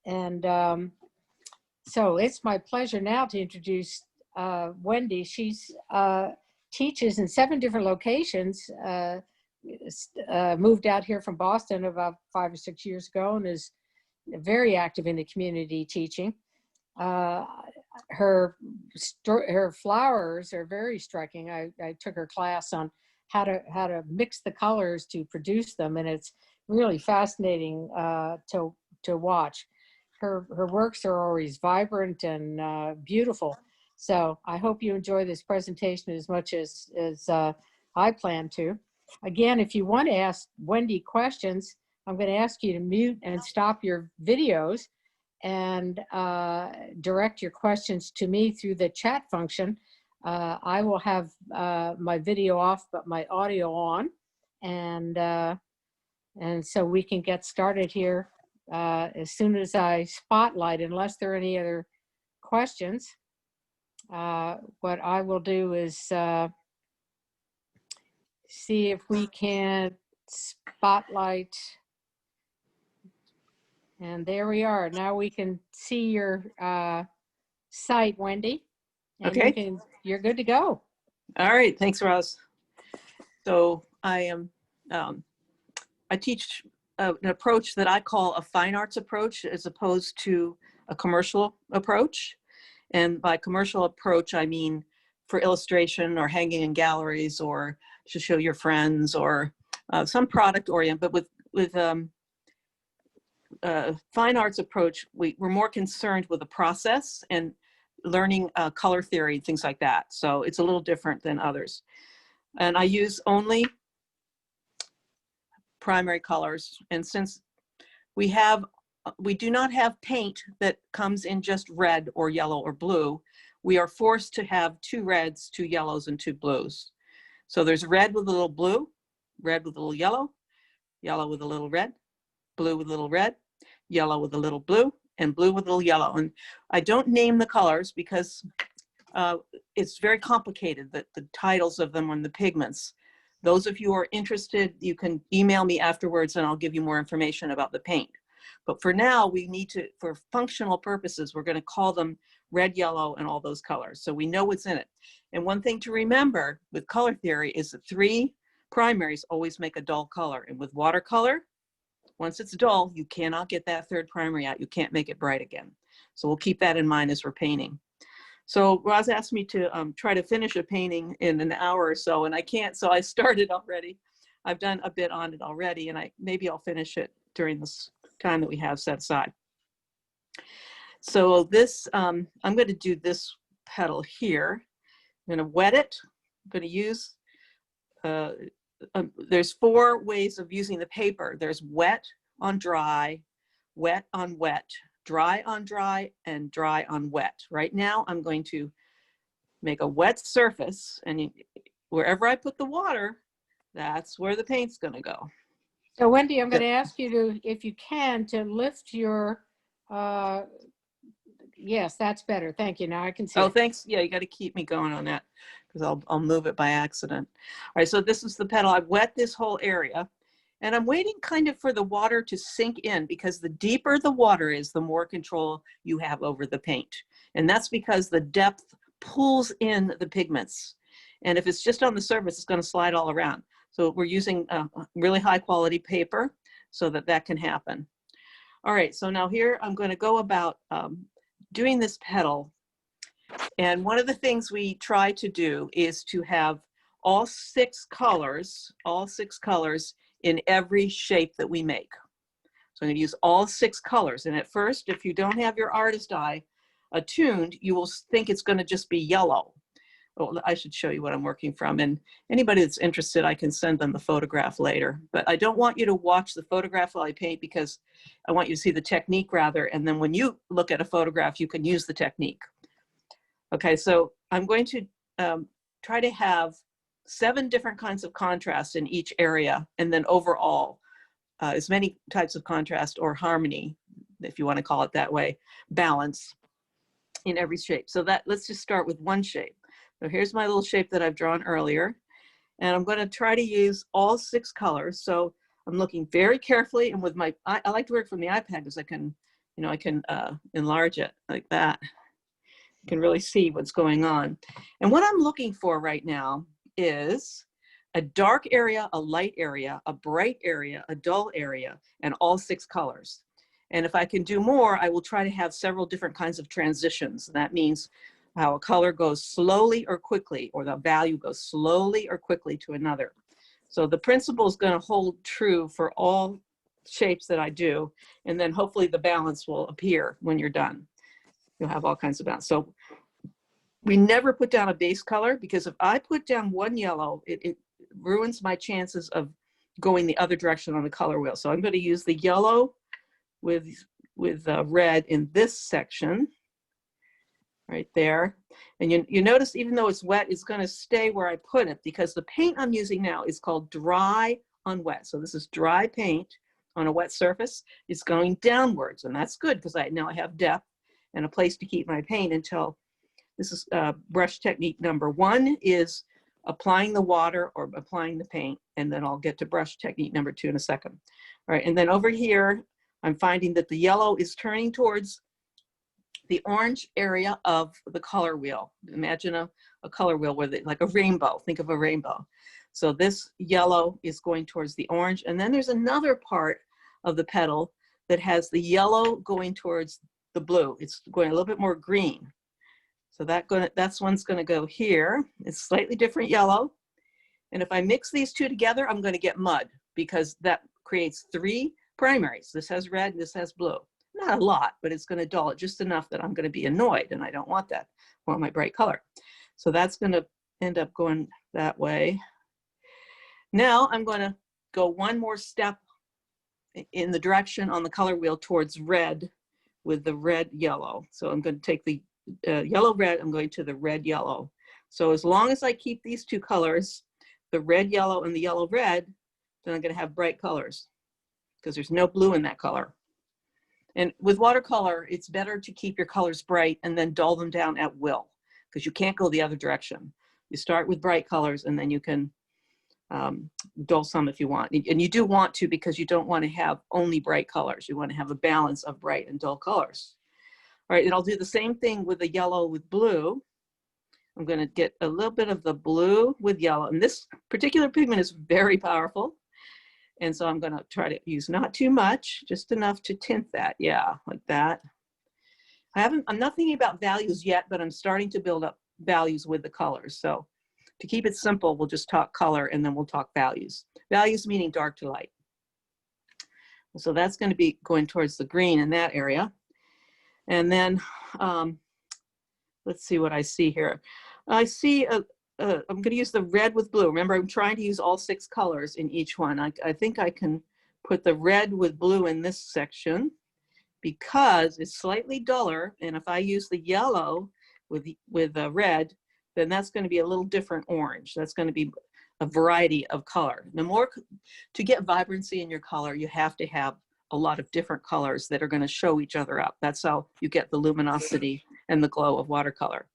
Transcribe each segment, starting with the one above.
And so it's my pleasure now to introduce Wendy. She's teaches in 7 different locations, moved out here from Boston about 5 or 6 years ago, and is very active in the community teaching. Her flowers are very striking. I took her class on how to mix the colors to produce them, and it's really fascinating to watch. Her works are always vibrant and beautiful. So I hope you enjoy this presentation as much as I plan to. Again, if you want to ask Wendy questions, I'm going to ask you to mute and stop your videos and direct your questions to me through the chat function. I will have my video off, but my audio on, and so we can get started here as soon as I spotlight, unless there are any other questions. What I will do is see if we can spotlight. And there we are. Now we can see your site, Wendy. And okay. You're good to go. All right. Thanks, Roz. So I am, I teach an approach that I call a fine arts approach as opposed to a commercial approach. And by commercial approach, I mean for illustration or hanging in galleries or to show your friends or some product orient. But with fine arts approach, we're more concerned with the process and learning color theory, things like that. So it's a little different than others. And I use only primary colors. And since we do not have paint that comes in just red or yellow or blue, we are forced to have 2 reds, 2 yellows, and 2 blues. So there's red with a little blue, red with a little yellow, yellow with a little red, blue with a little red, yellow with a little blue, and blue with a little yellow. And I don't name the colors because it's very complicated, the titles of them and the pigments. Those of you who are interested, you can email me afterwards and I'll give you more information about the paint. But for now, we need to, for functional purposes, we're going to call them red, yellow, and all those colors. So we know what's in it. And one thing to remember with color theory is that 3 primaries always make a dull color. And with watercolor, once it's dull, you cannot get that 3rd primary out. You can't make it bright again. So we'll keep that in mind as we're painting. So Roz asked me to try to finish a painting in an hour or so, and I can't, so I started already. I've done a bit on it already, and maybe I'll finish it during this time that we have set aside. So this, I'm going to do this petal here. I'm going to wet it. I'm going to use, there's 4 ways of using the paper. There's wet on dry, wet on wet, dry on dry, and dry on wet. Right now, I'm going to make a wet surface, and wherever I put the water, that's where the paint's going to go. So Wendy, I'm going to ask you to, if you can, to lift your, yes, that's better. Thank you. Now I can see. Oh, thanks. Yeah, you got to keep me going on that because I'll move it by accident. All right, so this is the petal. I've wet this whole area. And I'm waiting kind of for the water to sink in because the deeper the water is, the more control you have over the paint. And that's because the depth pulls in the pigments. And if it's just on the surface, it's going to slide all around. So we're using really high quality paper so that that can happen. All right, so now here I'm going to go about doing this petal. And one of the things we try to do is to have all 6 colors in every shape that we make. So I'm going to use all 6 colors. And at first, if you don't have your artist eye attuned, you will think it's going to just be yellow. Well, I should show you what I'm working from. And anybody that's interested, I can send them the photograph later. But I don't want you to watch the photograph while I paint because I want you to see the technique rather. And then when you look at a photograph, you can use the technique. Okay, so I'm going to try to have 7 different kinds of contrast in each area, and then overall, as many types of contrast or harmony, if you want to call it that way, balance in every shape. So let's just start with one shape. So here's my little shape that I've drawn earlier, and I'm going to try to use all 6 colors. So I'm looking very carefully, and with my, I like to work from the iPad because I can You know, I can enlarge it like that. You can really see what's going on. And what I'm looking for right now is a dark area, a light area, a bright area, a dull area, and all 6 colors. And if I can do more, I will try to have several different kinds of transitions. That means how a color goes slowly or quickly, or the value goes slowly or quickly to another. So the principle is going to hold true for all shapes that I do, and then hopefully the balance will appear when you're done. You'll have all kinds of balance. So we never put down a base color, because if I put down one yellow, it ruins my chances of going the other direction on the color wheel. So I'm going to use the yellow with red in this section right there. And you notice, even though it's wet, it's going to stay where I put it, because the paint I'm using now is called dry on wet. So this is dry paint on a wet surface. It's going downwards, and that's good, because now I have depth and a place to keep my paint until this is brush technique number 1 is applying the water or applying the paint, and then I'll get to brush technique number 2 in a second. All right, and then over here, I'm finding that the yellow is turning towards the orange area of the color wheel. Imagine a color wheel with it, like a rainbow. Think of a rainbow. So this yellow is going towards the orange, and then there's another part of the petal that has the yellow going towards the blue. It's going a little bit more green. So that's one's going to go here. It's slightly different yellow. And if I mix these two together, I'm going to get mud, because that creates 3 primaries. This has red and this has blue. Not a lot, but it's going to dull it just enough that I'm going to be annoyed, and I don't want that. I want my bright color. So that's going to end up going that way. Now I'm going to go one more step in the direction on the color wheel towards red with the red yellow. So I'm going to take the yellow red, I'm going to the red yellow. So as long as I keep these 2 colors, the red yellow and the yellow red, then I'm going to have bright colors, because there's no blue in that color. And with watercolor, it's better to keep your colors bright and then dull them down at will, because you can't go the other direction. You start with bright colors, and then you can dull some if you want. And you do want to, because you don't want to have only bright colors. You want to have a balance of bright and dull colors. All right, and I'll do the same thing with the yellow with blue. I'm going to get a little bit of the blue with yellow. And this particular pigment is very powerful. And so I'm going to try to use not too much, just enough to tint that. Yeah, like that. I'm not thinking about values yet, but I'm starting to build up values with the colors. So to keep it simple, we'll just talk color, and then we'll talk values. Values meaning dark to light. So that's going to be going towards the green in that area. And then let's see what I see here. I see I'm going to use the red with blue. Remember, I'm trying to use all 6 colors in each one. I think I can put the red with blue in this section, because it's slightly duller. And if I use the yellow with the red, then that's going to be a little different orange. That's going to be a variety of color. To get vibrancy in your color, you have to have a lot of different colors that are going to show each other up. That's how you get the luminosity and the glow of watercolor.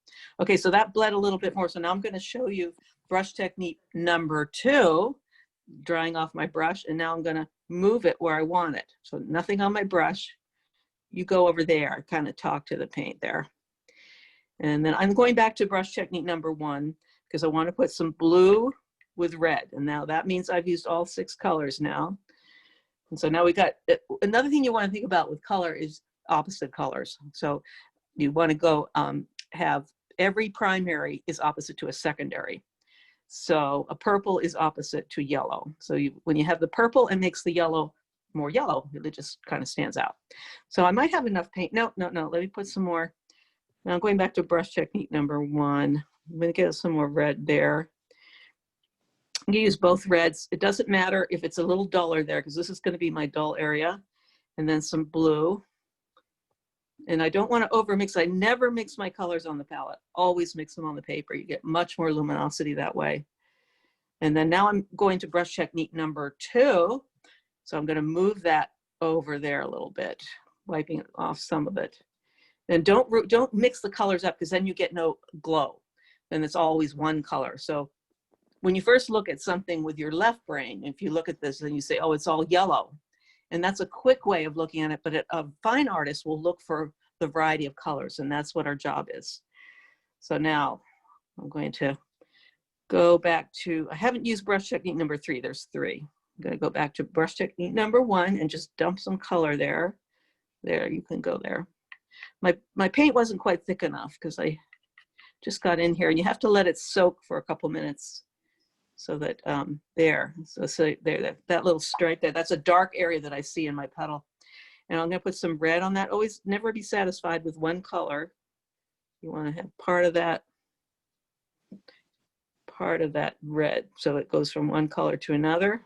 Okay, so that bled a little bit more. So now I'm going to show you brush technique number 2, drying off my brush, and now I'm going to move it where I want it. So nothing on my brush. You go over there, kind of talk to the paint there. And then I'm going back to brush technique number 1, because I want to put some blue with red. And now that means I've used all 6 colors now. And so now we got, another thing you want to think about with color is opposite colors. So you want to go have every primary is opposite to a secondary. So a purple is opposite to yellow. So when you have the purple, it makes the yellow more yellow. It just kind of stands out. So I might have enough paint. No, let me put some more. Now I'm going back to brush technique number 1. I'm going to get some more red there. I'm going to use both reds. It doesn't matter if it's a little duller there, because this is going to be my dull area. And then some blue. And I don't want to overmix. I never mix my colors on the palette. Always mix them on the paper. You get much more luminosity that way. And then now I'm going to brush technique number 2. So I'm going to move that over there a little bit, wiping off some of it. And don't mix the colors up, because then you get no glow. Then it's always one color. So when you first look at something with your left brain, if you look at this and you say, oh, it's all yellow, And that's a quick way of looking at it, but a fine artist will look for the variety of colors, and that's what our job is. So now I'm going to go back to, I haven't used brush technique number 3, there's 3. I'm gonna go back to brush technique number 1 and just dump some color there. There, you can go there. My paint wasn't quite thick enough because I just got in here, and you have to let it soak for a couple minutes so that, there, so there, that little stripe there, that's a dark area that I see in my petal. And I'm gonna put some red on that. Always never be satisfied with one color. You wanna have part of that red, so it goes from one color to another.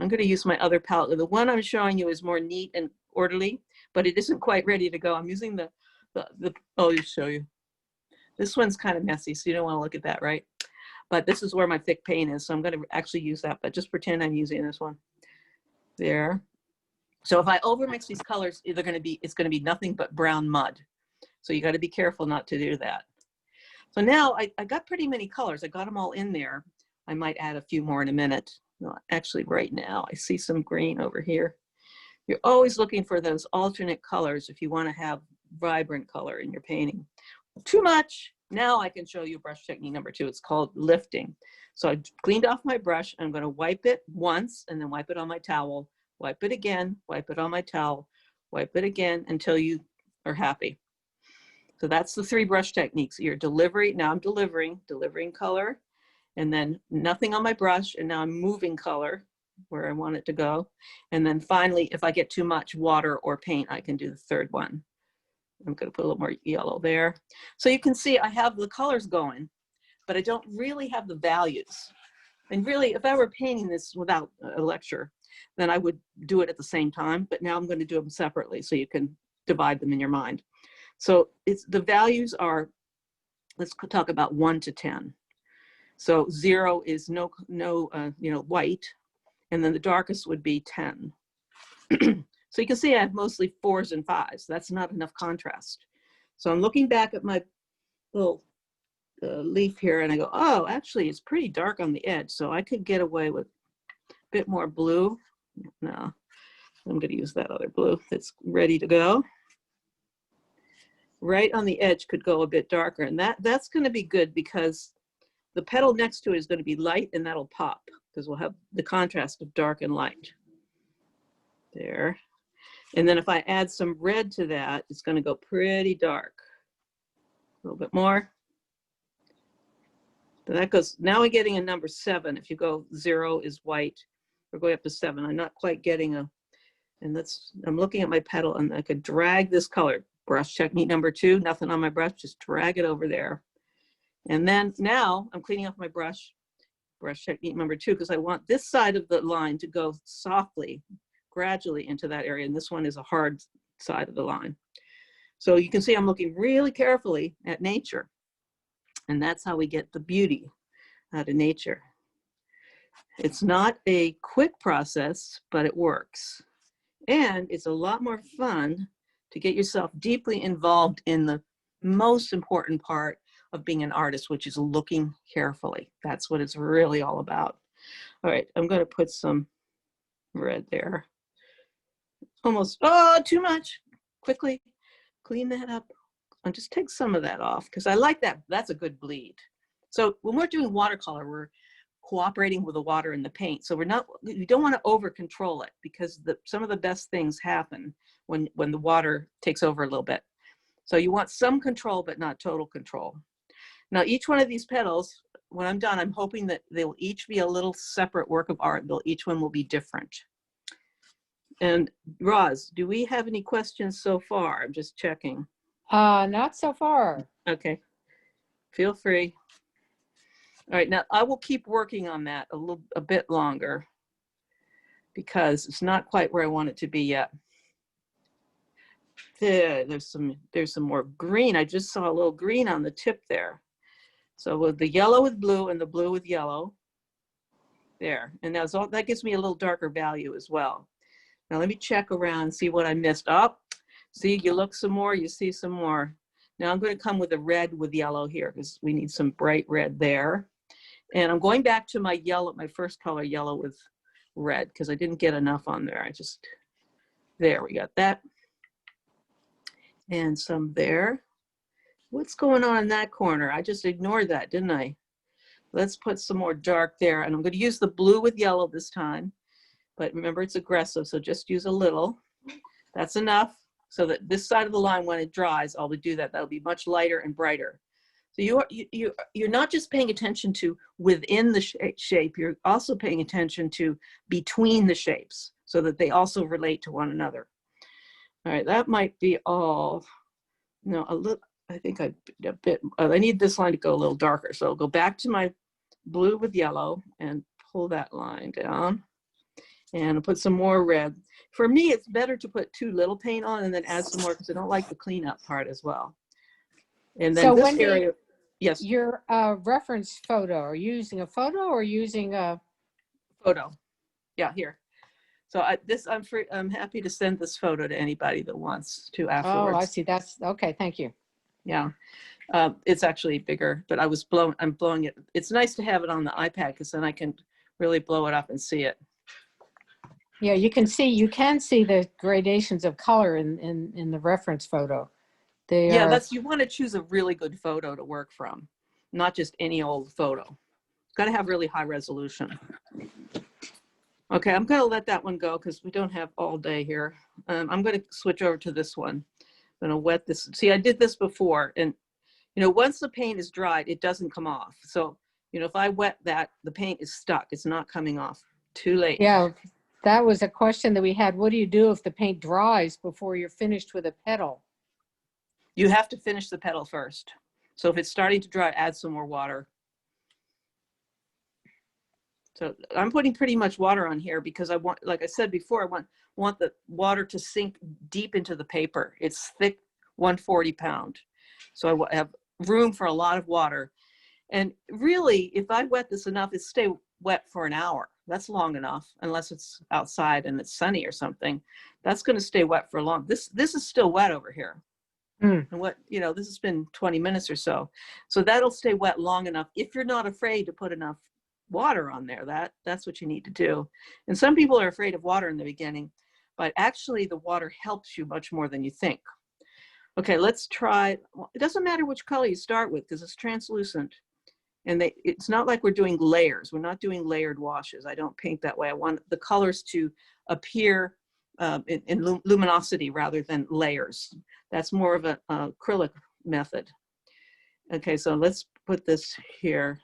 I'm going to use my other palette. The one I'm showing you is more neat and orderly, but it isn't quite ready to go. I'm using the I'll just show you. This one's kind of messy, so you don't want to look at that, right? But this is where my thick paint is, so I'm going to actually use that, but just pretend I'm using this one. There. So if I overmix these colors, it's going to be nothing but brown mud. So you got to be careful not to do that. So now I got pretty many colors. I got them all in there. I might add a few more in a minute. No, actually right now I see some green over here. You're always looking for those alternate colors if you want to have vibrant color in your painting. Too much. Now I can show you brush technique number 2. It's called lifting. So I cleaned off my brush. I'm going to wipe it once and then wipe it on my towel. Wipe it again, wipe it on my towel, wipe it again until you are happy. So that's the 3 brush techniques. You're delivering, now I'm delivering color, and then nothing on my brush, and now I'm moving color where I want it to go. And then finally, if I get too much water or paint, I can do the 3rd one. I'm gonna put a little more yellow there. So you can see I have the colors going, but I don't really have the values. And really, if I were painting this without a lecture, then I would do it at the same time, but now I'm gonna do them separately so you can divide them in your mind. So the values are, let's talk about 1 to 10. So 0 is no white, and then the darkest would be 10. So you can see I have mostly 4s and 5s. That's not enough contrast. So I'm looking back at my little leaf here, and I go, oh, actually it's pretty dark on the edge, so I could get away with a bit more blue. No, I'm going to use that other blue that's ready to go. Right on the edge could go a bit darker, and that's going to be good because the petal next to it is going to be light, and that'll pop because we'll have the contrast of dark and light. There. And then if I add some red to that, it's going to go pretty dark. A little bit more. So that goes, now we're getting a number 7. If you go 0 is white, we're going up to 7. I'm not quite getting a, and I'm looking at my petal, and I could drag this color. Brush technique number 2, nothing on my brush, just drag it over there. And then now I'm cleaning off my brush technique number 2, because I want this side of the line to go softly, gradually into that area. And this one is a hard side of the line. So you can see I'm looking really carefully at nature. And that's how we get the beauty out of nature. It's not a quick process, but it works. And it's a lot more fun to get yourself deeply involved in the most important part of being an artist, which is looking carefully. That's what it's really all about. All right, I'm going to put some red there. Almost, oh, too much. Quickly clean that up. And just take some of that off because I like that. That's a good bleed. So when we're doing watercolor, we're cooperating with the water and the paint. So we don't want to over control it because some of the best things happen when the water takes over a little bit. So you want some control, but not total control. Now, each one of these petals, when I'm done, I'm hoping that they'll each be a little separate work of art. Each one will be different. And Roz, do we have any questions so far? I'm just checking. Not so far. Okay, feel free. All right, now I will keep working on that a bit longer because it's not quite where I want it to be yet. There's some more green. I just saw a little green on the tip there. So with the yellow with blue and the blue with yellow, there. And that gives me a little darker value as well. Now let me check around and see what I missed. Oh, see, you look some more, you see some more. Now I'm going to come with a red with yellow here because we need some bright red there. And I'm going back to my yellow, my first color, yellow red because I didn't get enough on there. There, we got that. And some there. What's going on in that corner? I just ignored that, didn't I? Let's put some more dark there. And I'm going to use the blue with yellow this time. But remember, it's aggressive, so just use a little. That's enough so that this side of the line, when it dries, I'll do that. That'll be much lighter and brighter. So you're not just paying attention to within the shape, you're also paying attention to between the shapes so that they also relate to one another. All right, that might be all. No, a little. I think I need this line to go a little darker. So I'll go back to my blue with yellow and pull that line down and I'll put some more red. For me, it's better to put too little paint on and then add some more because I don't like the cleanup part as well. And then So this Wendy, area, yes. Your reference photo, are you using a photo or using a photo? Yeah, here. So I'm happy to send this photo to anybody that wants to afterwards. Oh, I see. That's okay. Thank you. Yeah, it's actually bigger, but I'm blowing it. It's nice to have it on the iPad because then I can really blow it up and see it. Yeah, you can see the gradations of color in the reference photo. You want to choose a really good photo to work from, not just any old photo. It's got to have really high resolution. Okay, I'm going to let that one go because we don't have all day here. I'm going to switch over to this one. I'm going to wet this. See, I did this before, and once the paint is dried, it doesn't come off. So, if I wet that, the paint is stuck. It's not coming off. Too late. Yeah, that was a question that we had. What do you do if the paint dries before you're finished with a petal? You have to finish the petal first. So if it's starting to dry, add some more water. So I'm putting pretty much water on here because I want, like I said before, I want the water to sink deep into the paper. It's thick, 140 pound. So I have room for a lot of water. And really, if I wet this enough, it stay wet for an hour. That's long enough, unless it's outside and it's sunny or something. That's going to stay wet for long. This is still wet over here. And this has been 20 minutes or so. So that'll stay wet long enough if you're not afraid to put enough water on there. That's what you need to do. And some people are afraid of water in the beginning, but actually the water helps you much more than you think. Okay, let's try. Well, it doesn't matter which color you start with because it's translucent. And it's not like we're doing layers. We're not doing layered washes. I don't paint that way. I want the colors to appear in luminosity rather than layers. That's more of an acrylic method. Okay, so let's put this here.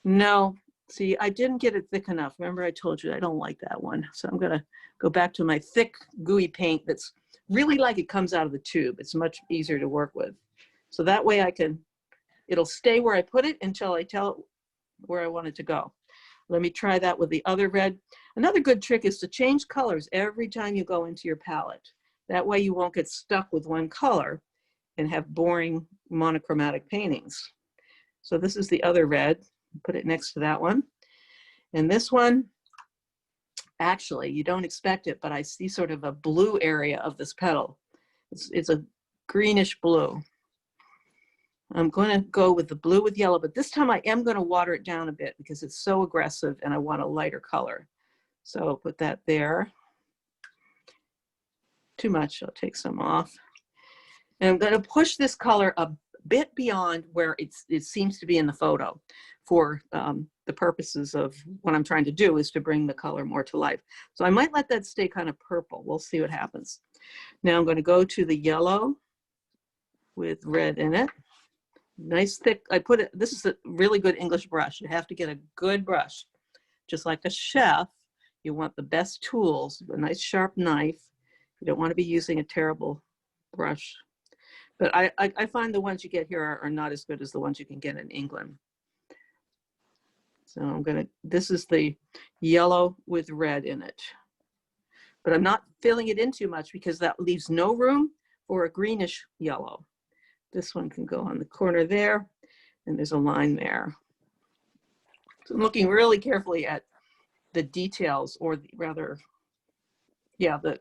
No, see, I didn't get it thick enough. Remember I told you I don't like that one. So I'm gonna go back to my thick, gooey paint that's really like it comes out of the tube. It's much easier to work with. So that way it'll stay where I put it until I tell it where I want it to go. Let me try that with the other red. Another good trick is to change colors every time you go into your palette. That way you won't get stuck with one color and have boring monochromatic paintings. So this is the other red. Put it next to that one. And this one, actually, you don't expect it, but I see sort of a blue area of this petal. It's a greenish blue. I'm going to go with the blue with yellow, but this time I am going to water it down a bit because it's so aggressive and I want a lighter color. So I'll put that there. Too much, I'll take some off. And I'm going to push this color a bit beyond where it seems to be in the photo for the purposes of what I'm trying to do is to bring the color more to life. So I might let that stay kind of purple. We'll see what happens. Now I'm going to go to the yellow with red in it. Nice thick, this is a really good English brush. You have to get a good brush. Just like a chef, you want the best tools, a nice sharp knife. You don't want to be using a terrible brush. But I find the ones you get here are not as good as the ones you can get in England. So this is the yellow with red in it. But I'm not filling it in too much because that leaves no room for a greenish yellow. This one can go on the corner there, and there's a line there. So I'm looking really carefully at the details, or rather, the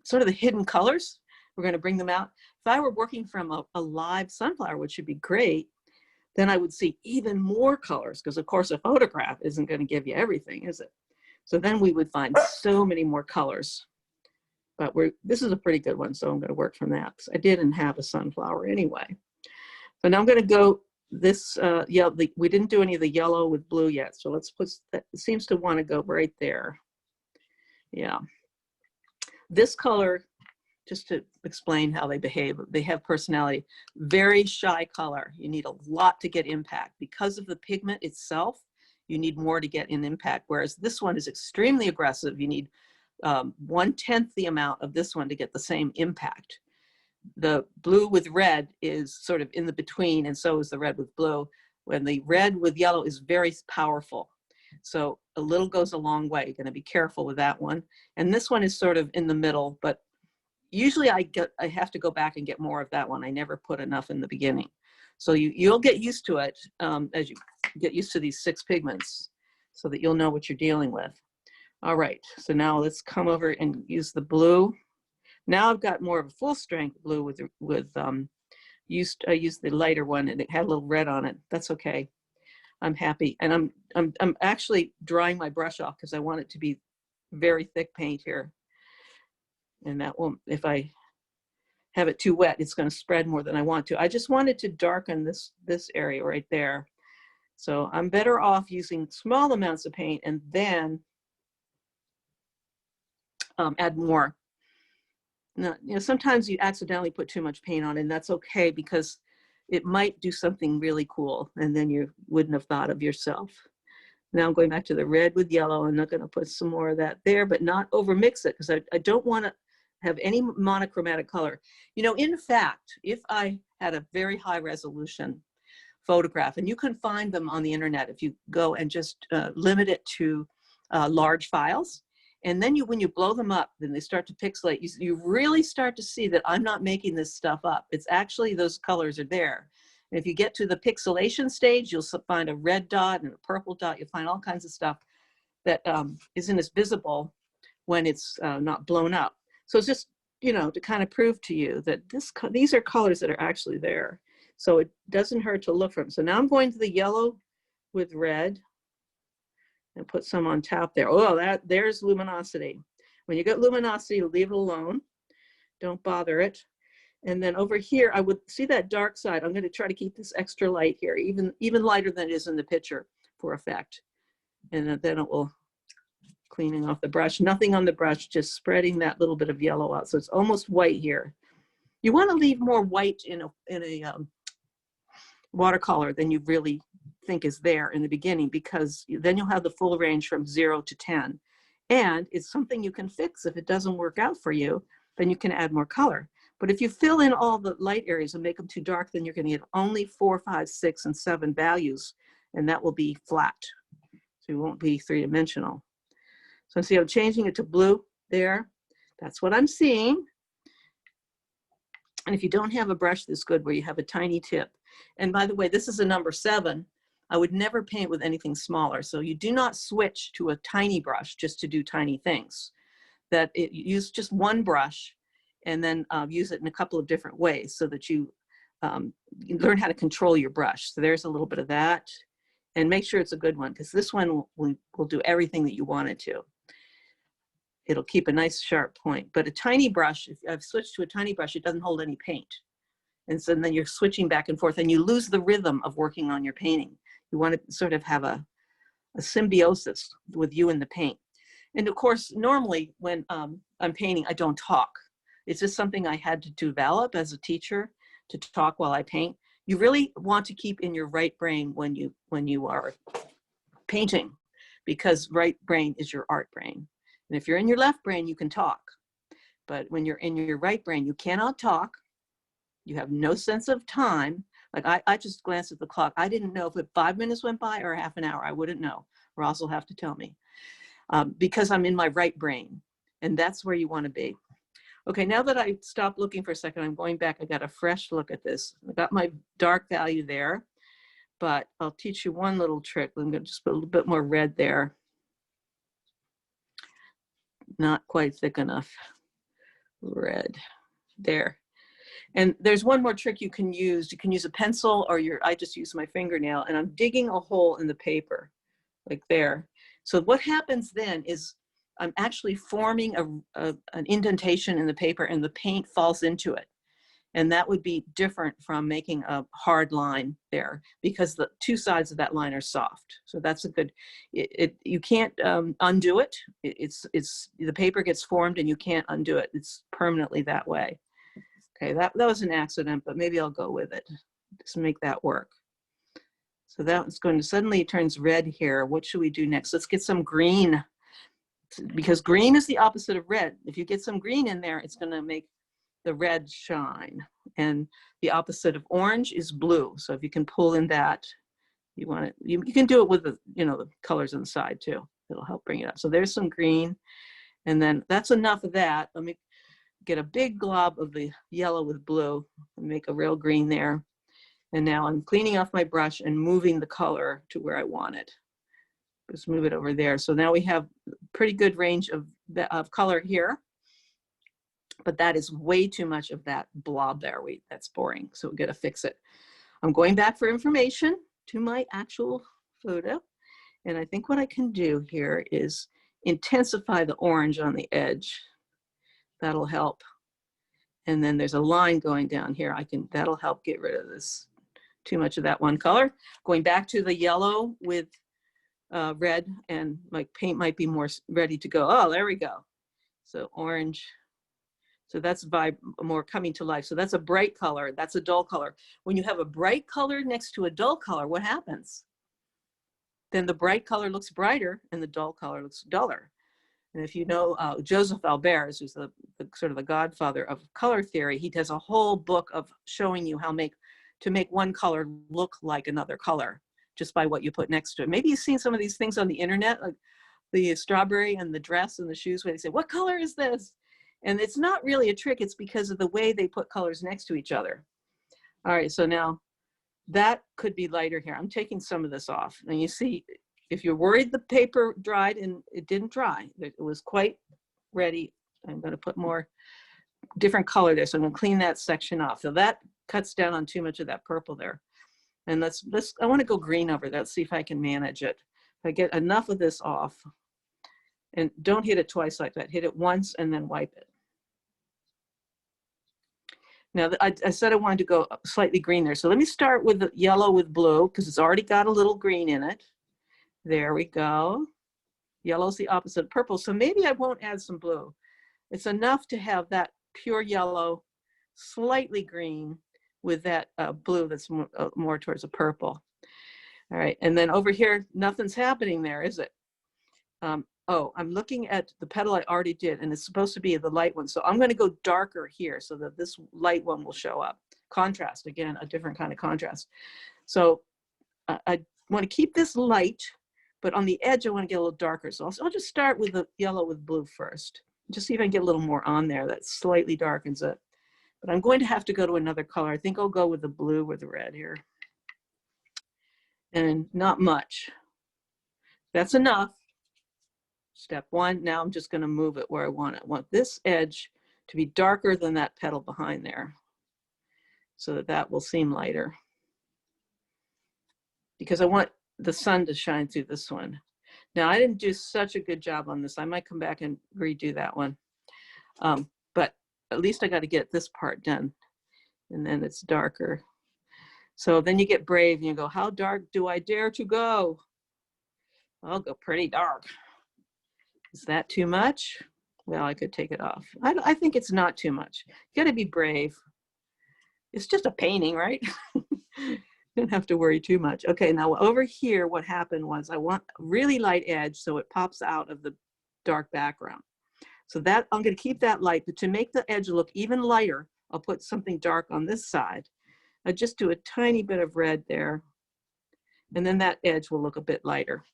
sort of the hidden colors. We're going to bring them out. If I were working from a live sunflower, which would be great, then I would see even more colors because, of course, a photograph isn't going to give you everything, is it? So then we would find so many more colors. But this is a pretty good one, so I'm going to work from that. I didn't have a sunflower anyway. So now I'm going to go this, we didn't do any of the yellow with blue yet. So let's put that, it seems to want to go right there. Yeah. This color, just to explain how they behave, they have personality. Very shy color. You need a lot to get impact. Because of the pigment itself, you need more to get in impact. Whereas this one is extremely aggressive. You need 1/10 the amount of this one to get the same impact. The blue with red is sort of in the between, and so is the red with blue. When the red with yellow is very powerful. So a little goes a long way. You're going to be careful with that one. And this one is sort of in the middle, but usually I have to go back and get more of that one. I never put enough in the beginning. So you'll get used to it as you get used to these 6 pigments so that you'll know what you're dealing with. All right, so now let's come over and use the blue. Now I've got more of a full strength blue I used the lighter one and it had a little red on it. That's okay. I'm happy. And I'm actually drying my brush off because I want it to be very thick paint here. And that won't, if I have it too wet, it's going to spread more than I want to. I just wanted to darken this area right there. So I'm better off using small amounts of paint and then add more. Now, sometimes you accidentally put too much paint on, and that's okay because it might do something really cool, and then you wouldn't have thought of yourself. Now I'm going back to the red with yellow. I'm not going to put some more of that there, but not overmix it because I don't want to have any monochromatic color. In fact, if I had a very high resolution photograph, and you can find them on the internet if you go and just limit it to large files, and then when you blow them up, then they start to pixelate. You really start to see that I'm not making this stuff up. It's actually those colors are there. And if you get to the pixelation stage, you'll find a red dot and a purple dot. You'll find all kinds of stuff that isn't as visible when it's not blown up. So it's just, to kind of prove to you that these are colors that are actually there. So it doesn't hurt to look for them. So now I'm going to the yellow with red and put some on top there. Oh, there's luminosity. When you get luminosity, leave it alone. Don't bother it. And then over here, I would see that dark side. I'm going to try to keep this extra light here, even lighter than it is in the picture for effect. And then it will, cleaning off the brush, nothing on the brush, just spreading that little bit of yellow out. So it's almost white here. You want to leave more white in a watercolor than you really think is there in the beginning, because then you'll have the full range from 0 to 10. And it's something you can fix. If it doesn't work out for you, then you can add more color. But if you fill in all the light areas and make them too dark, then you're going to get only 4, 5, 6, and 7 values, and that will be flat. So it won't be 3-dimensional. So see, I'm changing it to blue there. That's what I'm seeing. And if you don't have a brush this good where you have a tiny tip, and by the way, this is a number 7. I would never paint with anything smaller. So you do not switch to a tiny brush just to do tiny things. Use just one brush and then use it in a couple of different ways so that you learn how to control your brush. So there's a little bit of that. And make sure it's a good one, because this one will do everything that you want it to. It'll keep a nice sharp point. But a tiny brush, if I've switched to a tiny brush, it doesn't hold any paint. And so then you're switching back and forth and you lose the rhythm of working on your painting. You want to sort of have a symbiosis with you and the paint. And of course, normally when I'm painting, I don't talk. It's just something I had to develop as a teacher, to talk while I paint. You really want to keep in your right brain when you are painting, because right brain is your art brain. And if you're in your left brain, you can talk. But when you're in your right brain, you cannot talk. You have no sense of time. Like I just glanced at the clock. I didn't know if 5 minutes went by or half an hour. I wouldn't know. Ross will have to tell me. Because I'm in my right brain. And that's where you want to be. Okay, now that I stopped looking for a second, I'm going back. I got a fresh look at this. I got my dark value there. But I'll teach you one little trick. I'm going to just put a little bit more red there. Not quite thick enough. Red. There. And there's one more trick you can use. You can use a pencil, or I just use my fingernail, and I'm digging a hole in the paper, like there. So what happens then is I'm actually forming an indentation in the paper and the paint falls into it. And that would be different from making a hard line there because the two sides of that line are soft. So that's a good, you can't undo it. It's the paper gets formed and you can't undo it. It's permanently that way. Okay, that was an accident, but maybe I'll go with it. Just make that work. So that's going to, suddenly it turns red here. What should we do next? Let's get some green, because green is the opposite of red. If you get some green in there, it's going to make the red shine. And the opposite of orange is blue. So if you can pull in that, you want it, you can do it with the, you know, the colors on the side too. It'll help bring it up. So there's some green. And then that's enough of that. Let me get a big glob of the yellow with blue and make a real green there. And now I'm cleaning off my brush and moving the color to where I want it. Just move it over there. So now we have pretty good range of color here. But that is way too much of that blob there. That's boring. So we're gonna fix it. I'm going back for information to my actual photo. And I think what I can do here is intensify the orange on the edge. That'll help. And then there's a line going down here. That'll help get rid of this, too much of that one color. Going back to the yellow with red, and my paint might be more ready to go. Oh, there we go. So orange. So that's more coming to life. So that's a bright color. That's a dull color. When you have a bright color next to a dull color, what happens? Then the bright color looks brighter and the dull color looks duller. And if you know Joseph Albers, who's the sort of the godfather of color theory, he does a whole book of showing you how to make one color look like another color just by what you put next to it. Maybe you've seen some of these things on the internet, like the strawberry and the dress and the shoes, where they say, what color is this? And it's not really a trick, it's because of the way they put colors next to each other. All right, so now that could be lighter here. I'm taking some of this off. And you see, if you're worried the paper dried, and it didn't dry, it was quite ready. I'm gonna put more different color there. So I'm gonna clean that section off. So that cuts down on too much of that purple there. And I wanna go green over that, see if I can manage it. If I get enough of this off, and don't hit it twice like that, hit it once and then wipe it. Now, I said I wanted to go slightly green there. So let me start with the yellow with blue, because it's already got a little green in it. There we go. Yellow's the opposite of purple. So maybe I won't add some blue. It's enough to have that pure yellow, slightly green with that blue that's more towards a purple. All right, and then over here, nothing's happening there, is it? Oh, I'm looking at the petal I already did, and it's supposed to be the light one. So I'm going to go darker here so that this light one will show up. Contrast, again, a different kind of contrast. So I want to keep this light, but on the edge, I want to get a little darker. So I'll just start with the yellow with blue first. Just see if I can get a little more on there that slightly darkens it. But I'm going to have to go to another color. I think I'll go with the blue with the red here. And not much. That's enough. Step one, now I'm just going to move it where I want it. I want this edge to be darker than that petal behind there, so that that will seem lighter. Because I want the sun to shine through this one. Now, I didn't do such a good job on this. I might come back and redo that one. But at least I got to get this part done. And then it's darker. So then you get brave and you go, how dark do I dare to go? I'll go pretty dark. Is that too much? Well, I could take it off. I think it's not too much. You got to be brave. It's just a painting, right? Don't have to worry too much. Okay, now over here, what happened was I want a really light edge so it pops out of the dark background. So that I'm going to keep that light, but to make the edge look even lighter, I'll put something dark on this side. I just do a tiny bit of red there, and then that edge will look a bit lighter.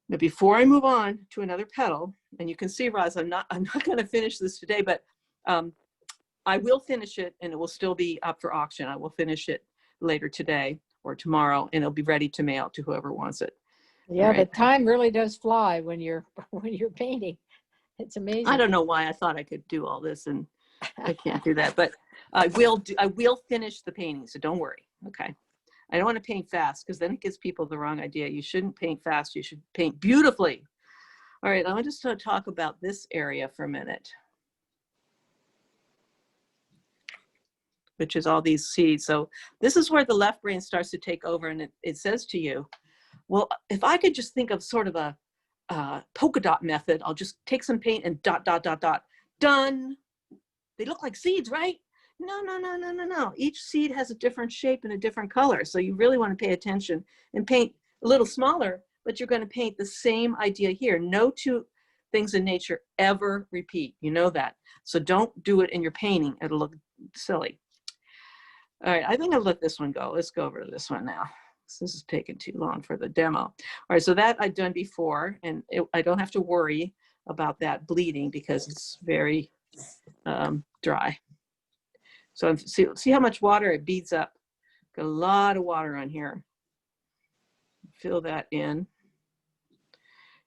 Now, before I move on to another petal, and you can see, Roz, I'm not going to finish this today, but I will finish it, and it will still be up for auction. I will finish it later today or tomorrow, and it'll be ready to mail to whoever wants it. Yeah, right. But time really does fly when you're painting. It's amazing. I don't know why I thought I could do all this, and I can't do that, but I will finish the painting, so don't worry. Okay. I don't want to paint fast because then it gives people the wrong idea. You shouldn't paint fast. You should paint beautifully. All right, I want to talk about this area for a minute, which is all these seeds. So this is where the left brain starts to take over, and it says to you, well, if I could just think of sort of a polka dot method, I'll just take some paint and dot, dot, dot, dot, done. They look like seeds, right? No, no, no, no, no, no. Each seed has a different shape and a different color. So you really want to pay attention and paint a little smaller, but you're going to paint the same idea here. No two things in nature ever repeat. You know that. So don't do it in your painting. It'll look silly. All right, I think I'll let this one go. Let's go over to this one now. This is taking too long for the demo. All right, so that I've done before, and I don't have to worry about that bleeding because it's very dry. So see how much water it beads up. Got a lot of water on here. Fill that in.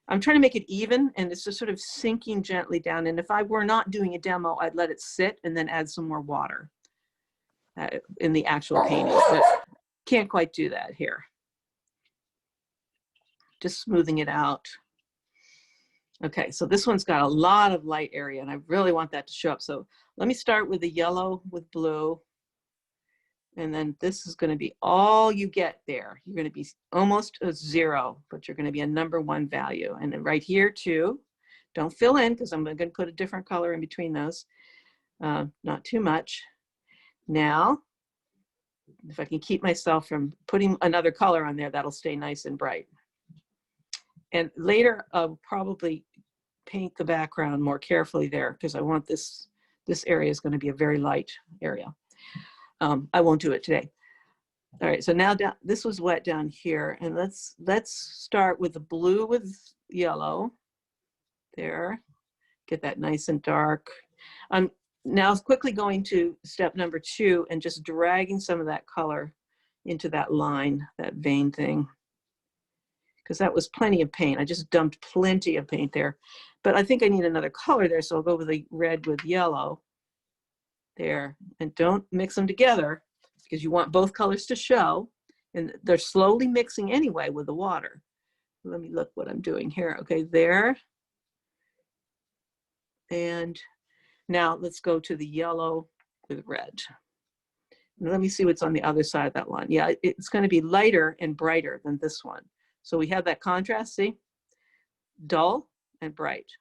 I'm trying to make it even, and it's just sort of sinking gently down. And if I were not doing a demo, I'd let it sit and then add some more water in the actual painting, but can't quite do that here. Just smoothing it out. Okay, so this one's got a lot of light area, and I really want that to show up. So let me start with the yellow with blue. And then this is going to be all you get there. You're going to be almost a 0, but you're going to be a #1 value. And then right here too, don't fill in because I'm going to put a different color in between those. Not too much. Now, if I can keep myself from putting another color on there, that'll stay nice and bright. And later, I'll probably paint the background more carefully there because I want this area is going to be a very light area. I won't do it today. All right, so now this was wet down here, and let's start with the blue with yellow. There, get that nice and dark. I'm now quickly going to step #2 and just dragging some of that color into that line, that vein thing, because that was plenty of paint. I just dumped plenty of paint there, but I think I need another color there, so I'll go with the red with yellow. There, and don't mix them together because you want both colors to show, and they're slowly mixing anyway with the water. Let me look what I'm doing here. Okay, there. And now let's go to the yellow with red. And let me see what's on the other side of that line. Yeah, it's going to be lighter and brighter than this one. So we have that contrast, see? Dull and bright.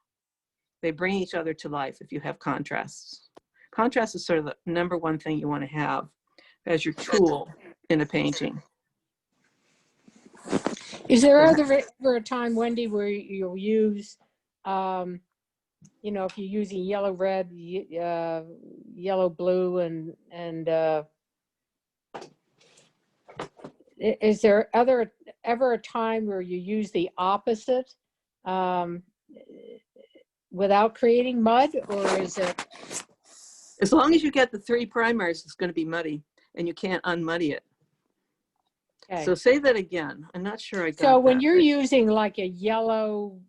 They bring each other to life if you have contrasts. Contrast is sort of the #1 thing you want to have as your tool in a painting. Is there ever a time, Wendy, where you'll use, you know, if you're using yellow, red, yellow, blue, and is there ever a time where you use the opposite without creating mud, or is it? As long as you get the 3 primers, it's going to be muddy, and you can't unmuddy it. Okay. So say that again. I'm not sure I got So when that, you're using like a yellow,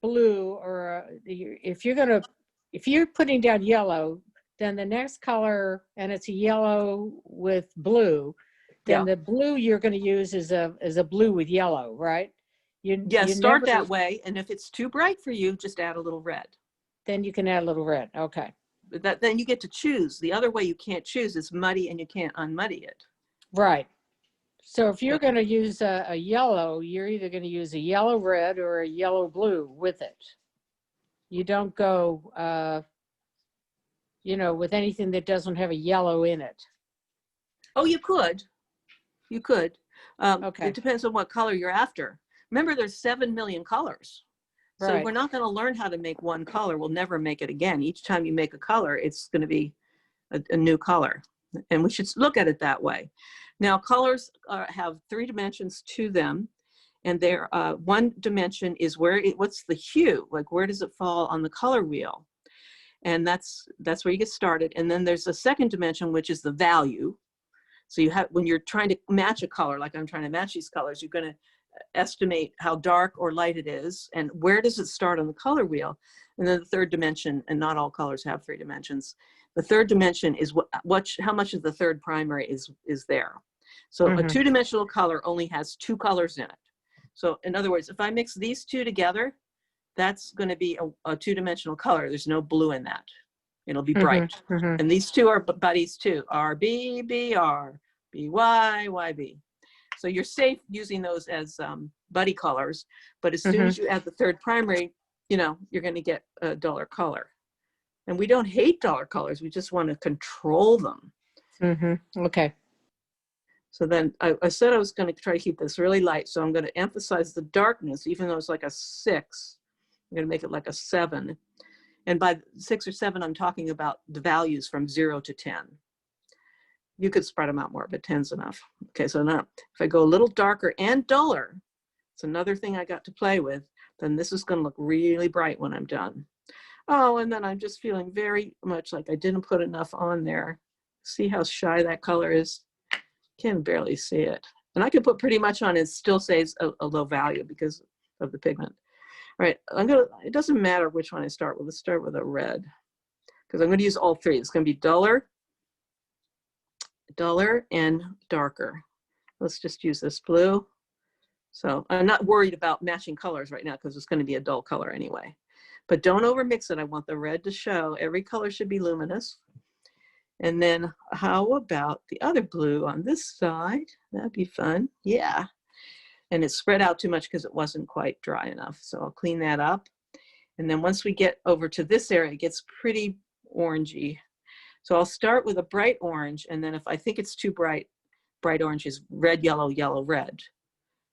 blue, or if you're putting down yellow, then the next color, and it's a yellow with blue, then the blue you're going to use is a blue with yellow, right? You start that way, and if it's too bright for you, just add a little red. Then you can add a little red. Okay. But then you get to choose. The other way you can't choose is muddy, and you can't unmuddy it. Right. So if you're going to use a yellow, you're either going to use a yellow red or a yellow blue with it. You don't go, you know, with anything that doesn't have a yellow in it. Oh, you could. You could. Okay. It depends on what color you're after. Remember, there's 7 million colors. So right. We're not going to learn how to make one color. We'll never make it again. Each time you make a color, it's going to be a new color. And we should look at it that way. Now, colors have 3 dimensions to them. And there, one dimension is what's the hue? Like, where does it fall on the color wheel? And that's where you get started. And then there's a second dimension, which is the value. So you have, when you're trying to match a color, like I'm trying to match these colors, you're going to estimate how dark or light it is, and where does it start on the color wheel. And then the third dimension, and not all colors have 3 dimensions. The third dimension is how much of the third primary is there. So a 2-dimensional color only has 2 colors in it. So in other words, if I mix these 2 together, that's going to be a 2-dimensional color. There's no blue in that. It'll be bright. And these 2 are buddies too. RB, BR, BY, YB. So you're safe using those as buddy colors, but as soon as you add the third primary, you know, you're going to get a duller color. And we don't hate duller colors. We just want to control them. Okay. So then I said I was going to try to keep this really light. So I'm going to emphasize the darkness, even though it's like a 6. I'm going to make it like a 7. And by 6 or 7, I'm talking about the values from 0 to 10. You could spread them out more, but 10's enough. Okay, so now if I go a little darker and duller, it's another thing I got to play with, then this is going to look really bright when I'm done. Oh, and then I'm just feeling very much like I didn't put enough on there. See how shy that color is? Can barely see it. And I can put pretty much on, it still stays a low value because of the pigment. All right, it doesn't matter which one I start with. Let's start with a red, because I'm going to use all 3. It's going to be duller, and darker. Let's just use this blue. So I'm not worried about matching colors right now because it's going to be a dull color anyway. But don't overmix it. I want the red to show. Every color should be luminous. And then how about the other blue on this side? That'd be fun. Yeah. And it's spread out too much because it wasn't quite dry enough. So I'll clean that up. And then once we get over to this area, it gets pretty orangey. So I'll start with a bright orange, and then if I think it's too bright orange is red, yellow, yellow, red,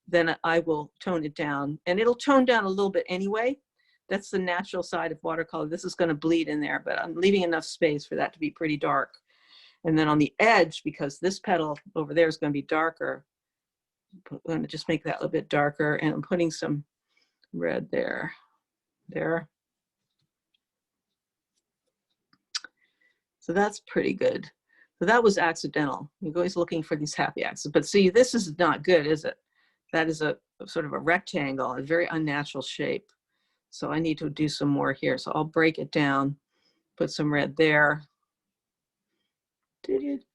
then I will tone it down. And it'll tone down a little bit anyway. That's the natural side of watercolor. This is going to bleed in there, but I'm leaving enough space for that to be pretty dark. And then on the edge, because this petal over there is going to be darker, I'm going to just make that a little bit darker, and I'm putting some red there. So that's pretty good. So that was accidental. You're always looking for these happy accidents. But see, this is not good, is it? That is a sort of a rectangle, a very unnatural shape. So I need to do some more here. So I'll break it down, put some red there.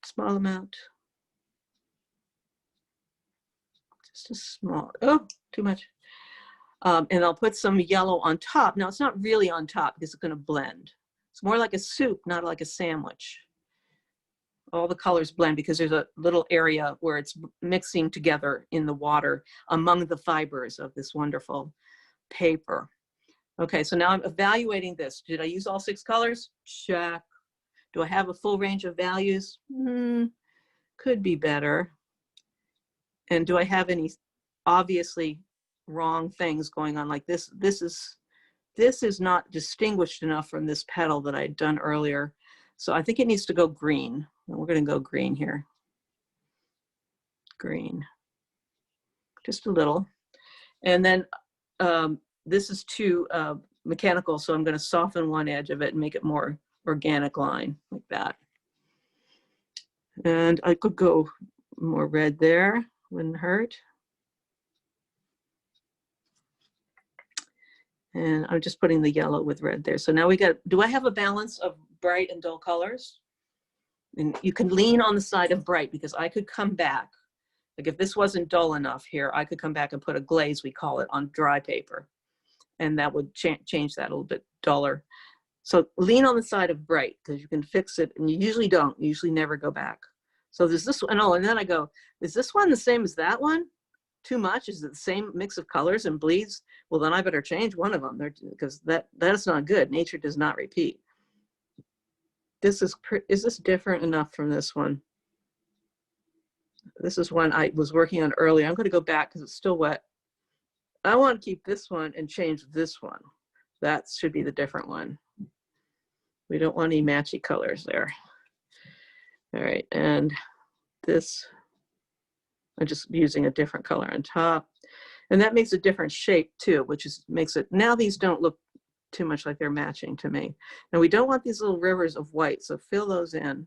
Small amount. Just a small, oh, too much. And I'll put some yellow on top. Now it's not really on top because it's going to blend. It's more like a soup, not like a sandwich. All the colors blend because there's a little area where it's mixing together in the water among the fibers of this wonderful paper. Okay, so now I'm evaluating this. Did I use all 6 colors? Check. Do I have a full range of values? Could be better. And do I have any obviously wrong things going on like this? This is not distinguished enough from this petal that I'd done earlier. So I think it needs to go green. We're going to go green here. Green. Just a little. And then this is too mechanical, so I'm going to soften one edge of it and make it more organic line, like that. And I could go more red there, wouldn't hurt. And I'm just putting the yellow with red there. So now we got, do I have a balance of bright and dull colors? And you can lean on the side of bright because I could come back. Like if this wasn't dull enough here, I could come back and put a glaze, we call it, on dry paper. And that would change that a little bit duller. So lean on the side of bright because you can fix it. And you usually don't, you usually never go back. So there's this one, oh, and then I go, is this one the same as that one? Too much? Is it the same mix of colors and bleeds? Well, then I better change one of them because that is not good. Nature does not repeat. Is this different enough from this one? This is one I was working on earlier. I'm going to go back because it's still wet. I want to keep this one and change this one. That should be the different one. We don't want any matchy colors there. All right, and this, I'm just using a different color on top. And that makes a different shape too, which makes it, now these don't look too much like they're matching to me. And we don't want these little rivers of white, so fill those in.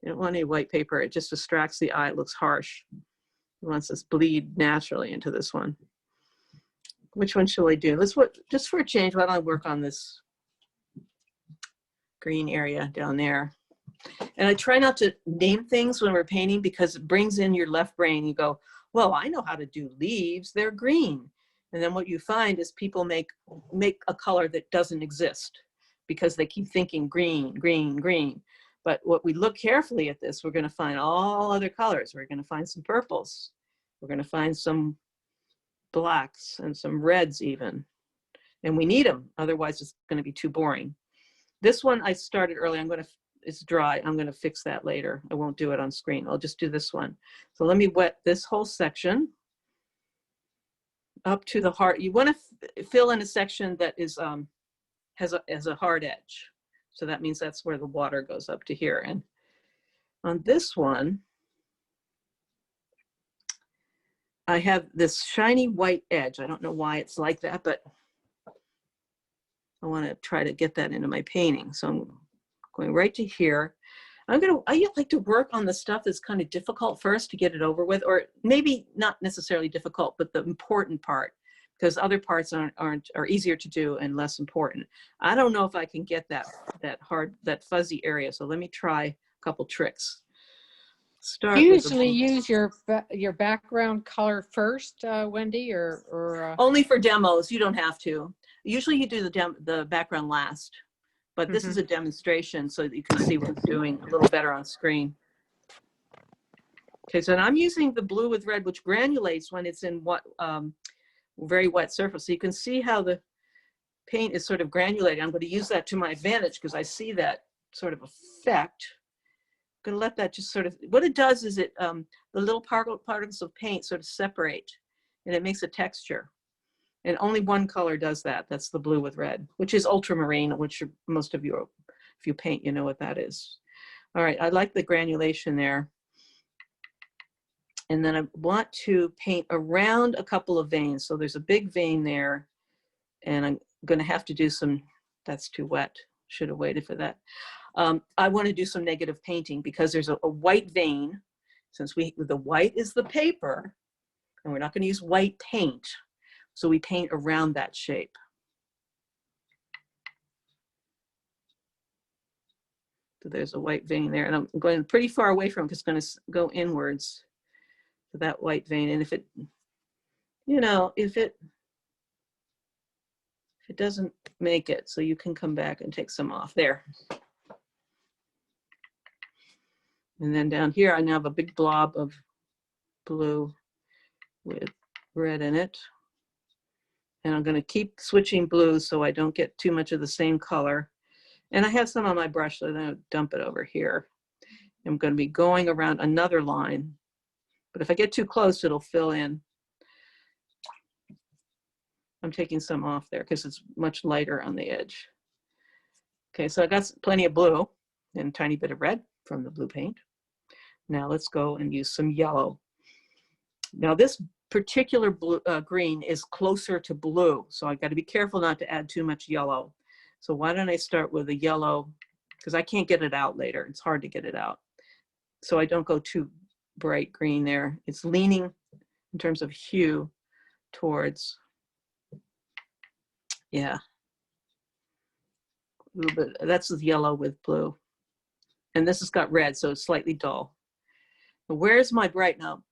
You don't want any white paper, it just distracts the eye, it looks harsh. It wants this bleed naturally into this one. Which one shall I do? Just for a change, why don't I work on this green area down there? And I try not to name things when we're painting because it brings in your left brain. You go, well, I know how to do leaves. They're green. And then what you find is people make a color that doesn't exist because they keep thinking green, green, green. But what we look carefully at this, we're going to find all other colors. We're going to find some purples. We're going to find some blacks and some reds even. And we need them. Otherwise, it's going to be too boring. This one I started early. It's dry. I'm going to fix that later. I won't do it on screen. I'll just do this one. So let me wet this whole section up to the heart. You want to fill in a section that is has a hard edge. So that means that's where the water goes up to here. And on this one, I have this shiny white edge. I don't know why it's like that, but I want to try to get that into my painting. So I'm going right to here. I like to work on the stuff that's kind of difficult first to get it over with, or maybe not necessarily difficult, but the important part, because other parts are easier to do and less important. I don't know if I can get that fuzzy area. So let me try a couple tricks. You usually use your background color first, Wendy, or only for demos. You don't have to. Usually you do the background last. But this is a demonstration so that you can see what I'm doing a little better on screen. Okay, so I'm using the blue with red, which granulates when it's in very wet surface. So you can see how the paint is sort of granulating. I'm going to use that to my advantage because I see that sort of effect. I'm going to let that just sort of, what it does is the little particles of paint sort of separate and it makes a texture. And only one color does that. That's the blue with red, which is ultramarine, which most of you, if you paint, you know what that is. All right, I like the granulation there. And then I want to paint around a couple of veins. So there's a big vein there, and I'm going to have to do some, that's too wet. Should have waited for that. I want to do some negative painting because there's a white vein. Since the white is the paper, and we're not going to use white paint. So we paint around that shape. So there's a white vein there, and I'm going pretty far away from it because it's going to go inwards to that white vein. And if it, if it doesn't make it, so you can come back and take some off there. And then down here, I now have a big blob of blue with red in it. And I'm going to keep switching blues so I don't get too much of the same color. And I have some on my brush, so then I'll dump it over here. I'm going to be going around another line. But if I get too close, it'll fill in. I'm taking some off there because it's much lighter on the edge. Okay, so I got plenty of blue and a tiny bit of red from the blue paint. Now let's go and use some yellow. Now this particular blue, green is closer to blue, so I got to be careful not to add too much yellow. So why don't I start with a yellow, because I can't get it out later. It's hard to get it out. So I don't go too bright green there. It's leaning in terms of hue towards, yeah, a little bit. That's the yellow with blue. And this has got red, so it's slightly dull. But where's my bright now?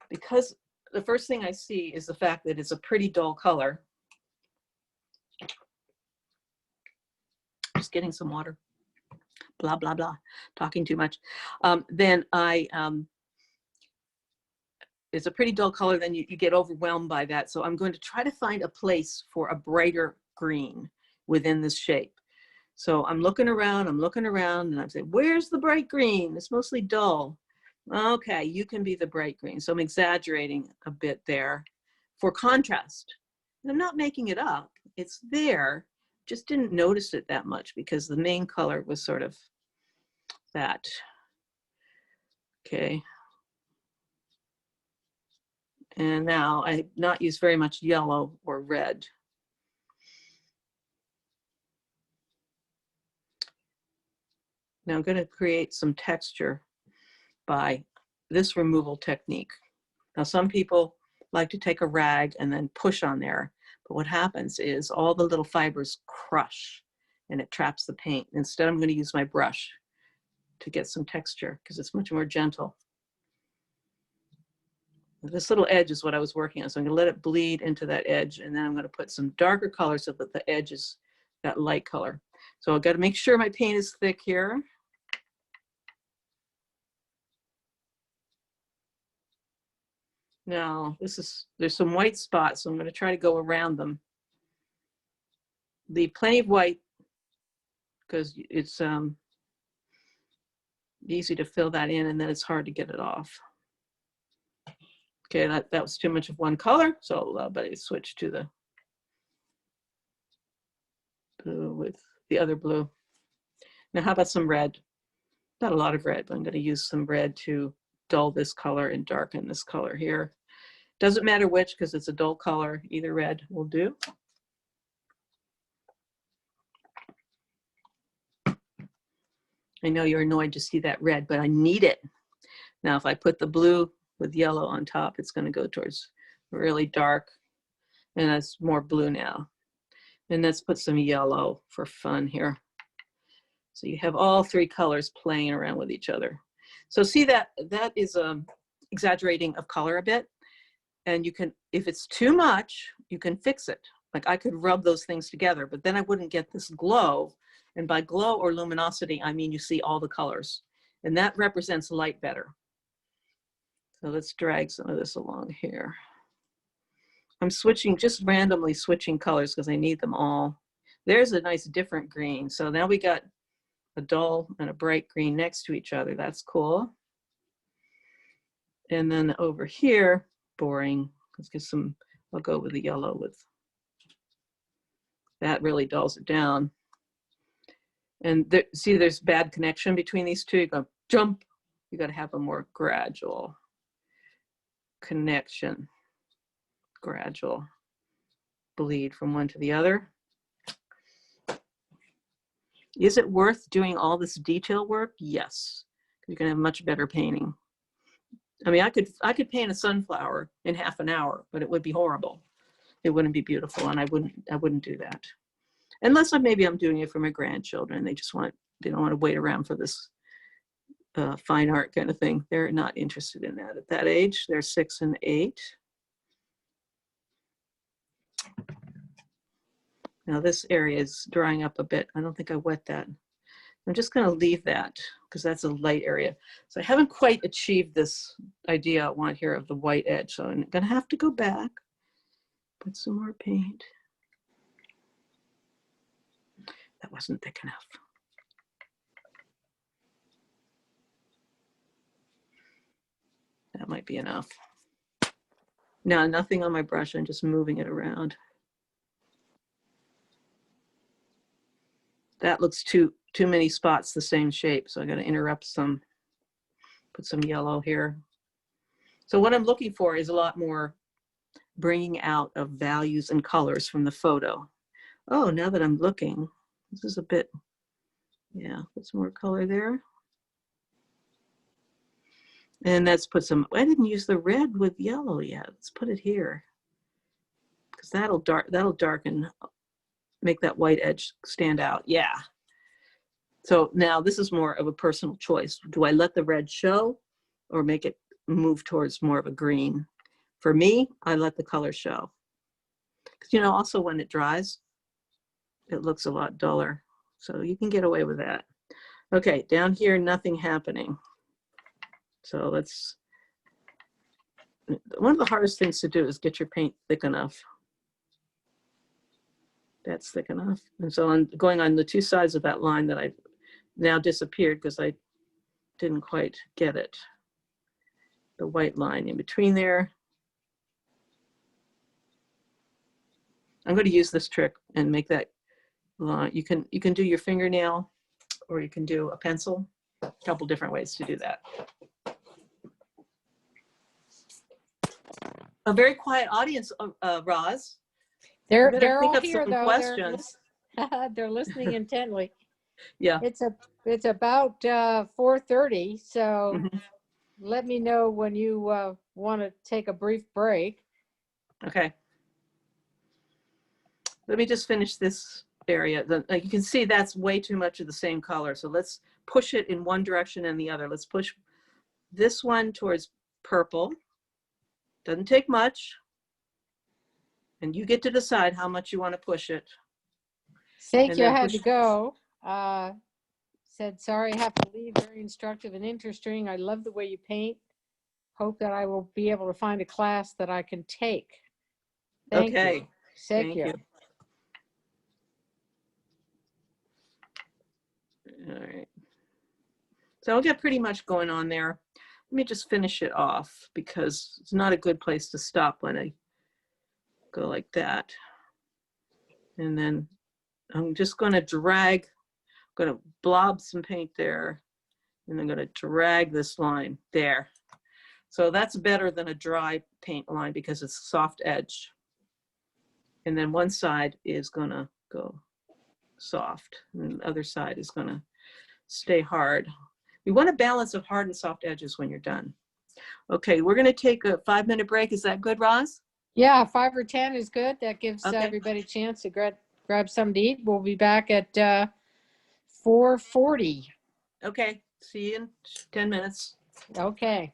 Because the first thing I see is the fact that it's a pretty dull color. Just getting some water. Blah, blah, blah. Talking too much. Then it's a pretty dull color, then you get overwhelmed by that. So I'm going to try to find a place for a brighter green within this shape. So I'm looking around, and I'm saying, where's the bright green? It's mostly dull. Okay, you can be the bright green. So I'm exaggerating a bit there for contrast. And I'm not making it up. It's there. Just didn't notice it that much because the main color was sort of that. Okay. And now I've not used very much yellow or red. Now I'm going to create some texture by this removal technique. Now some people like to take a rag and then push on there, But what happens is all the little fibers crush and it traps the paint. Instead, I'm going to use my brush to get some texture because it's much more gentle. This little edge is what I was working on. So I'm going to let it bleed into that edge, and then I'm going to put some darker color so that the edge is that light color. So I've got to make sure my paint is thick here. Now, there's some white spots, so I'm going to try to go around them. Leave plenty of white because it's easy to fill that in, and then it's hard to get it off. Okay, that was too much of one color, so but I switched to the blue with the other blue. Now, how about some red? Not a lot of red, but I'm going to use some red to dull this color and darken this color here. Doesn't matter which because it's a dull color. Either red will do. I know you're annoyed to see that red, but I need it. Now, if I put the blue with yellow on top, it's going to go towards really dark, and that's more blue now. And let's put some yellow for fun here. So you have all three colors playing around with each other. So see that is exaggerating of color a bit. And you can, if it's too much, you can fix it. Like I could rub those things together, but then I wouldn't get this glow. And by glow or luminosity, I mean you see all the colors. And that represents light better. So let's drag some of this along here. I'm switching, just randomly switching colors because I need them all. There's a nice different green. So now we got a dull and a bright green next to each other. That's cool. And then over here, boring. Let's get some, I'll go with the yellow with, that really dulls it down. And there, see, there's bad connection between these two. You go jump, you got to have a more gradual connection, gradual bleed from one to the other. Is it worth doing all this detail work? Yes, you're gonna have much better painting. I mean, I could paint a sunflower in half an hour, but it would be horrible. It wouldn't be beautiful, and I wouldn't do that. Unless maybe I'm doing it for my grandchildren. They don't want to wait around for this fine art kind of thing. They're not interested in that at that age. They're 6 and 8. Now this area is drying up a bit. I don't think I wet that. I'm just going to leave that because that's a light area. So I haven't quite achieved this idea I want here of the white edge. So I'm going to have to go back, put some more paint. That wasn't thick enough. That might be enough. Now, nothing on my brush. I'm just moving it around. That looks too many spots the same shape, so I'm going to interrupt some, put some yellow here. So what I'm looking for is a lot more bringing out of values and colors from the photo. Oh, now that I'm looking, this is a bit, yeah, put some more color there. And let's put some, I didn't use the red with yellow yet. Let's put it here because that'll darken, make that white edge stand out. Yeah. So now this is more of a personal choice. Do I let the red show or make it move towards more of a green? For me, I let the color show. Because, you know, also when it dries, it looks a lot duller. So you can get away with that. Okay, down here, nothing happening. So let's, one of the hardest things to do is get your paint thick enough. That's thick enough. And so I'm going on the two sides of that line that I now disappeared because I didn't quite get it. The white line in between there. I'm going to use this trick and make that line. You can do your fingernail or you can do a pencil. A couple different ways to do that. A very quiet audience, Roz. They're all here though. Questions. They're listening intently. Yeah. It's about 4:30, so Mm-hmm. let me know when you want to take a brief break. Okay. Let me just finish this area. You can see that's way too much of the same color. So let's push it in one direction and the other. Let's push this one towards purple. Doesn't take much. And you get to decide how much you want to push it. Thank you, I had to go. Said, sorry, I have to leave. Very instructive and interesting. I love the way you paint. Hope that I will be able to find a class that I can take. Thank you. Thank you. All right. So I'll get pretty much going on there. Let me just finish it off because it's not a good place to stop when I go like that. And then I'm just going to drag, I'm going to blob some paint there, and I'm going to drag this line there. So that's better than a dry paint line because it's a soft edge. And then one side is going to go soft, and the other side is going to stay hard. We want a balance of hard and soft edges when you're done. Okay, we're going to take a 5-minute break. Is that good, Roz? Yeah, 5 or 10 is good. That gives everybody a chance to grab something to eat. We'll be back at 4:40. Okay, see you in 10 minutes. Okay.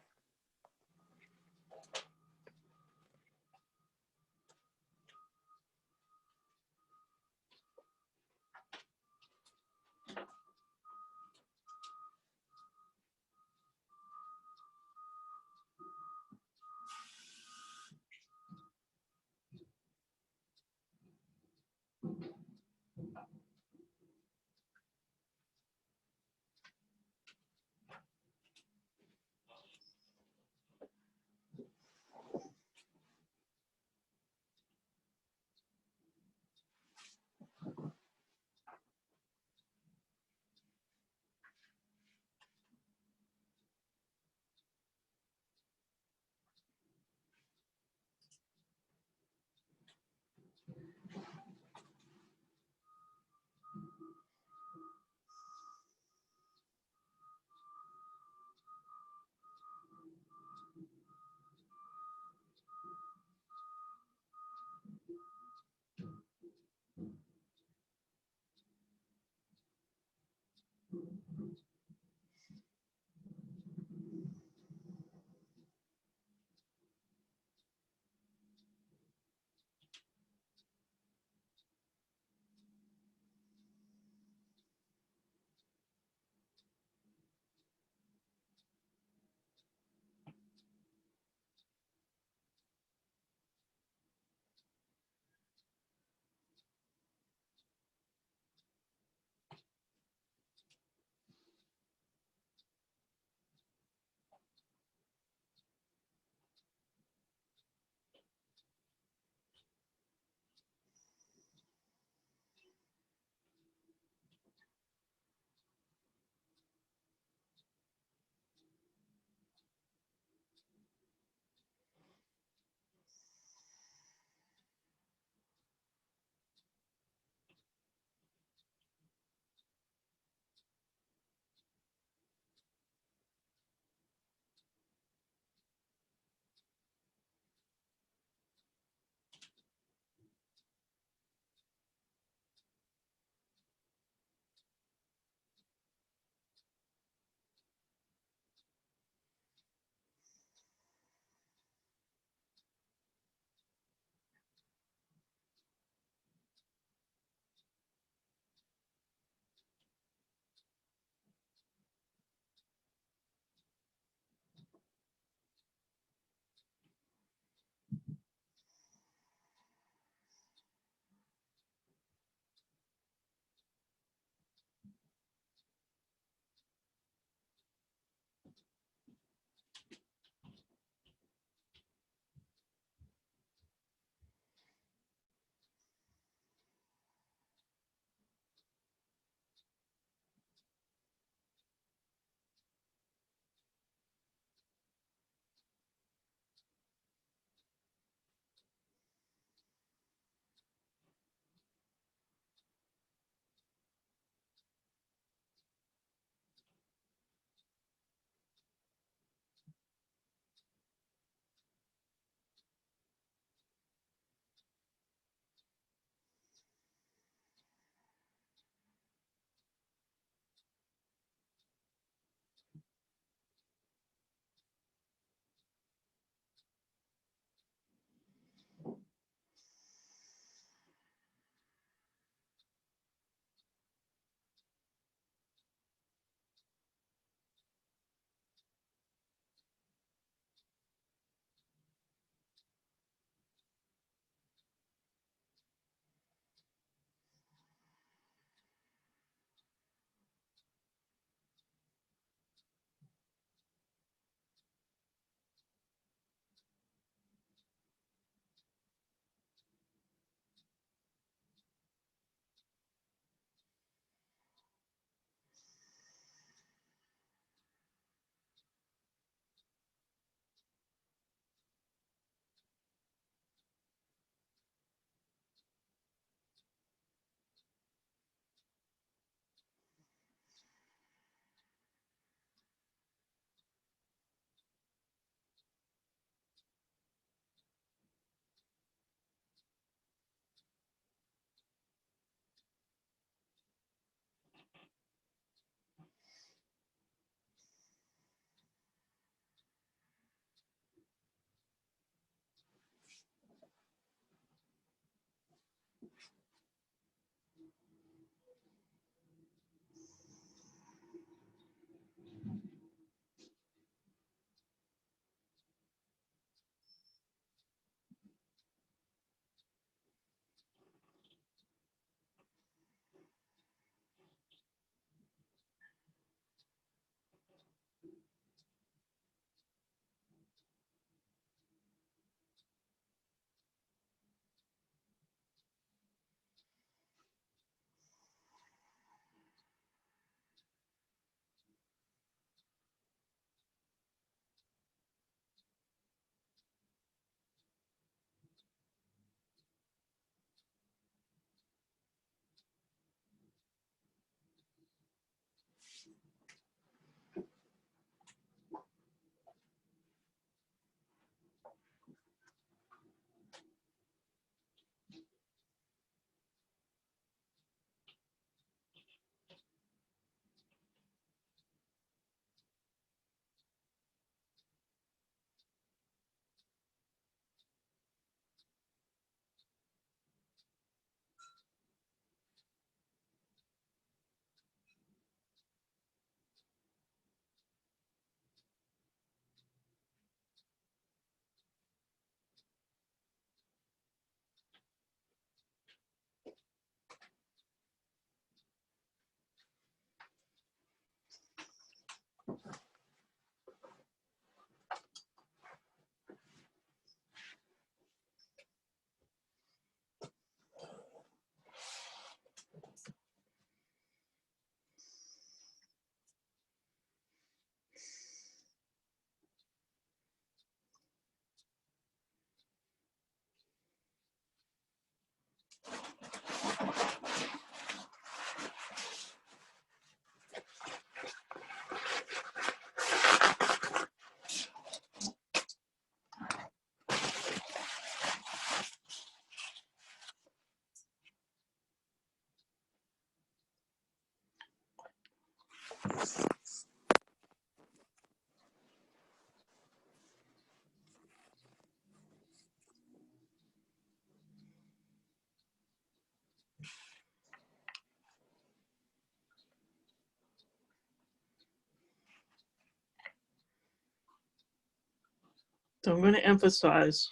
So I'm going to emphasize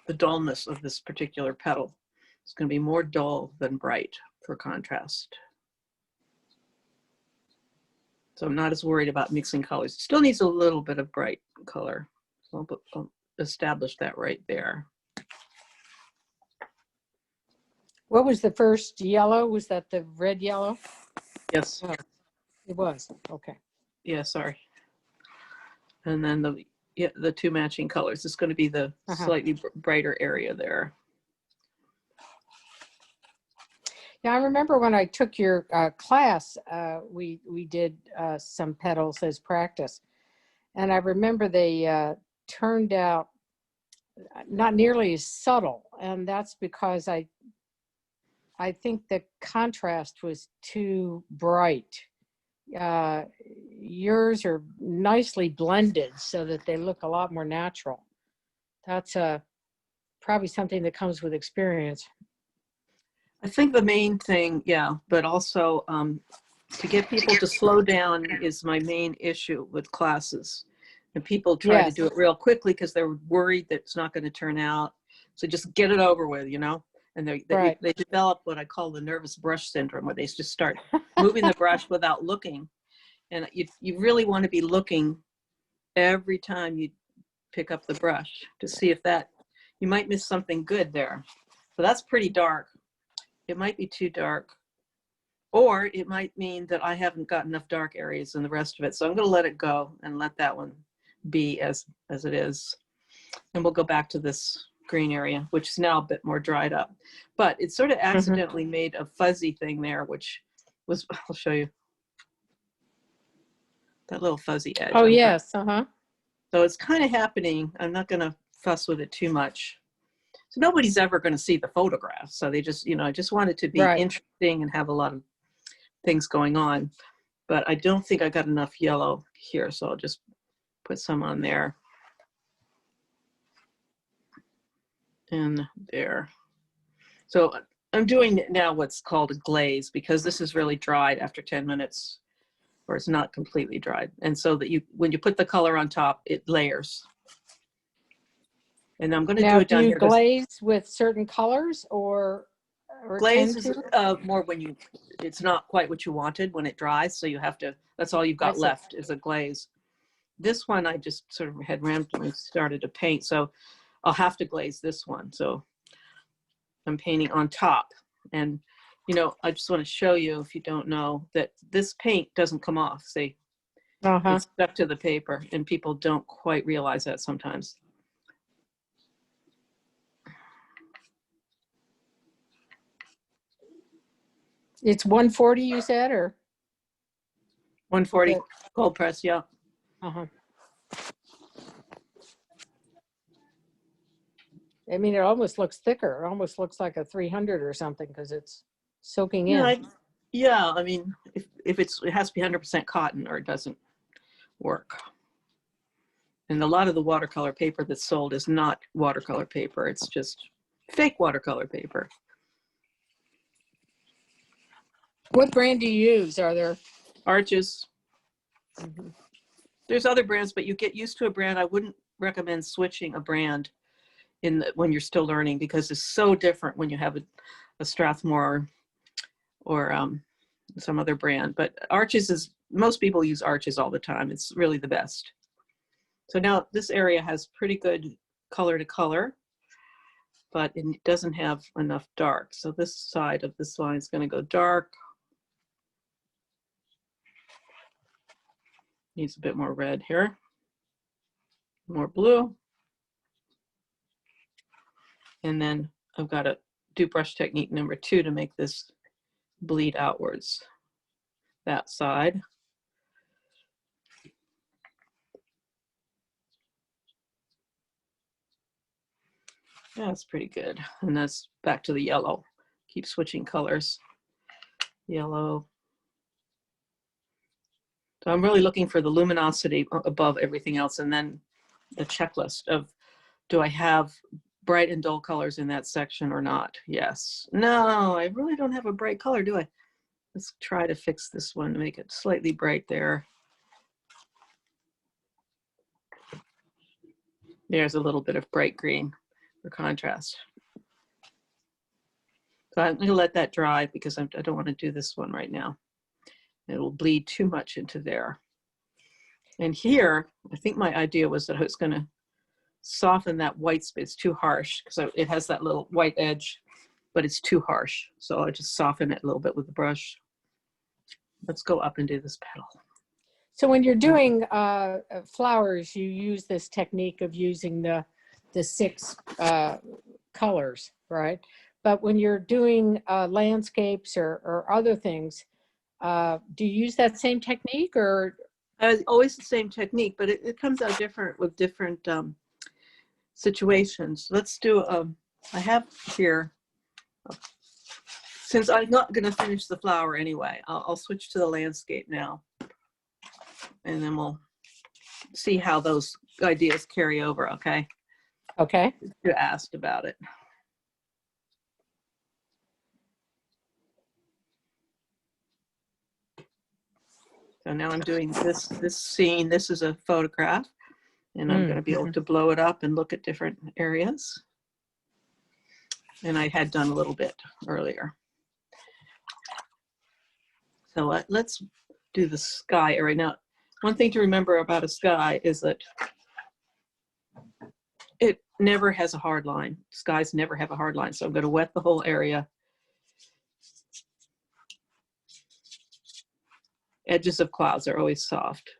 the dullness of this particular petal. It's going to be more dull than bright for contrast. So I'm not as worried about mixing colors. It still needs a little bit of bright color. So I'll establish that right there. What was the first yellow? Was that the red yellow? Yes. Oh, it was. Okay. Yeah, sorry. And then the two matching colors. It's going to be the slightly brighter area there. Yeah, I remember when I took your class, we did some petals as practice. And I remember they turned out not nearly as subtle. And that's because I think the contrast was too bright. Yours are nicely blended so that they look a lot more natural. That's probably something that comes with experience. I think the main thing, yeah, but also to get people to slow down is my main issue with classes. And people try to do it real quickly because they're worried that it's not going to turn out. So just get it over with, you know? And they develop what I call the nervous brush syndrome, where they just start moving the brush without looking. And you really want to be looking every time you pick up the brush to see if you might miss something good there. So that's pretty dark. It might be too dark, or it might mean that I haven't got enough dark areas in the rest of it. So I'm going to let it go and let that one be as it is. And we'll go back to this green area, which is now a bit more dried up. But it sort of accidentally made a fuzzy thing there, which was, I'll show you. That little fuzzy edge. Oh, yes. So it's kind of happening. I'm not going to fuss with it too much. So nobody's ever going to see the photograph. So they just, I just want it to be interesting and have a lot of things going on. But I don't think I got enough yellow here. So I'll just put some on there. And there. So I'm doing now what's called a glaze, because this is really dried after 10 minutes, or it's not completely dried. And so that when you put the color on top, it layers. And I'm going to do it down here. Do you glaze with certain colors or glaze is more when it's not quite what you wanted when it dries. So you have to, that's all you've got left is a glaze. This one I just sort of had randomly started to paint. So I'll have to glaze this one. So I'm painting on top. And, I just want to show you, if you don't know, that this paint doesn't come off. See, it's stuck to the paper, and people don't quite realize that sometimes. It's 140, you said, or? 140 cold press, yeah. I mean, it almost looks thicker. It almost looks like a 300 or something because it's soaking in. Yeah, I mean, if it has to be 100% cotton or it doesn't work. And a lot of the watercolor paper that's sold is not watercolor paper. It's just fake watercolor paper. What brand do you use? Are there? Arches. There's other brands, but you get used to a brand. I wouldn't recommend switching a brand when you're still learning, because it's so different when you have a Strathmore or some other brand. But Arches most people use Arches all the time. It's really the best. So now this area has pretty good color to color, but it doesn't have enough dark. So this side of this line is going to go dark. Needs a bit more red here, more blue. And then I've got to do brush technique number 2 to make this bleed outwards, that side. Yeah, that's pretty good. And that's back to the yellow. Keep switching colors. Yellow. So I'm really looking for the luminosity above everything else, and then the checklist of, do I have bright and dull colors in that section or not? Yes. No, I really don't have a bright color, do I? Let's try to fix this one to make it slightly bright there. There's a little bit of bright green for contrast. So I'm going to let that dry because I don't want to do this one right now. It'll bleed too much into there. And here, I think my idea was that I was going to soften that white space. Too harsh because it has that little white edge, but it's too harsh. So I'll just soften it a little bit with the brush. Let's go up and do this petal. So when you're doing flowers, you use this technique of using the 6 colors, right? But when you're doing landscapes or other things, do you use that same technique, or? Always the same technique, but it comes out different with different situations. Let's do, I have here, since I'm not going to finish the flower anyway, I'll switch to the landscape now. And then we'll see how those ideas carry over, okay? Okay. You asked about it. So now I'm doing this scene. This is a photograph, and I'm going to be able to blow it up and look at different areas. And I had done a little bit earlier. So let's do the sky area. Now, one thing to remember about a sky is that it never has a hard line. Skies never have a hard line. So I'm going to wet the whole area. Edges of clouds are always soft.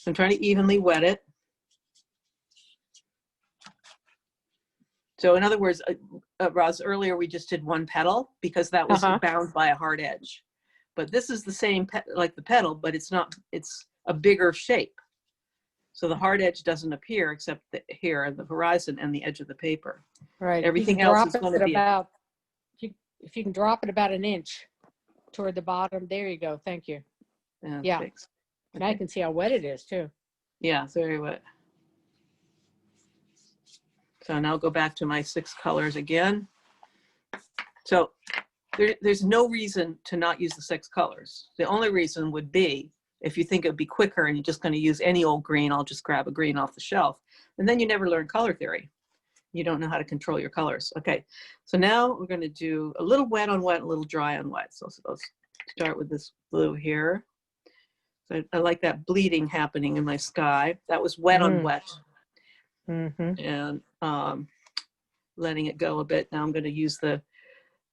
I'm trying to evenly wet it. So in other words, Roz, earlier we just did one petal because that was bound by a hard edge. But this is the same like the petal, but it's not, it's a bigger shape. So the hard edge doesn't appear except here at the horizon and the edge of the paper. Right. Everything else is going to be about, if you can drop it about 1 inch toward the bottom, there you go. Thank you. Yeah. Thanks. Okay. Now I can see how wet it is too. Yeah, it's very wet. So now I'll go back to my 6 colors again. So there's no reason to not use the 6 colors. The only reason would be if you think it would be quicker and you're just going to use any old green, I'll just grab a green off the shelf. And then you never learn color theory. You don't know how to control your colors. Okay, so now we're going to do a little wet on wet, a little dry on wet. So let's start with this blue here. So I like that bleeding happening in my sky. That was wet on wet. And letting it go a bit. Now I'm going to use the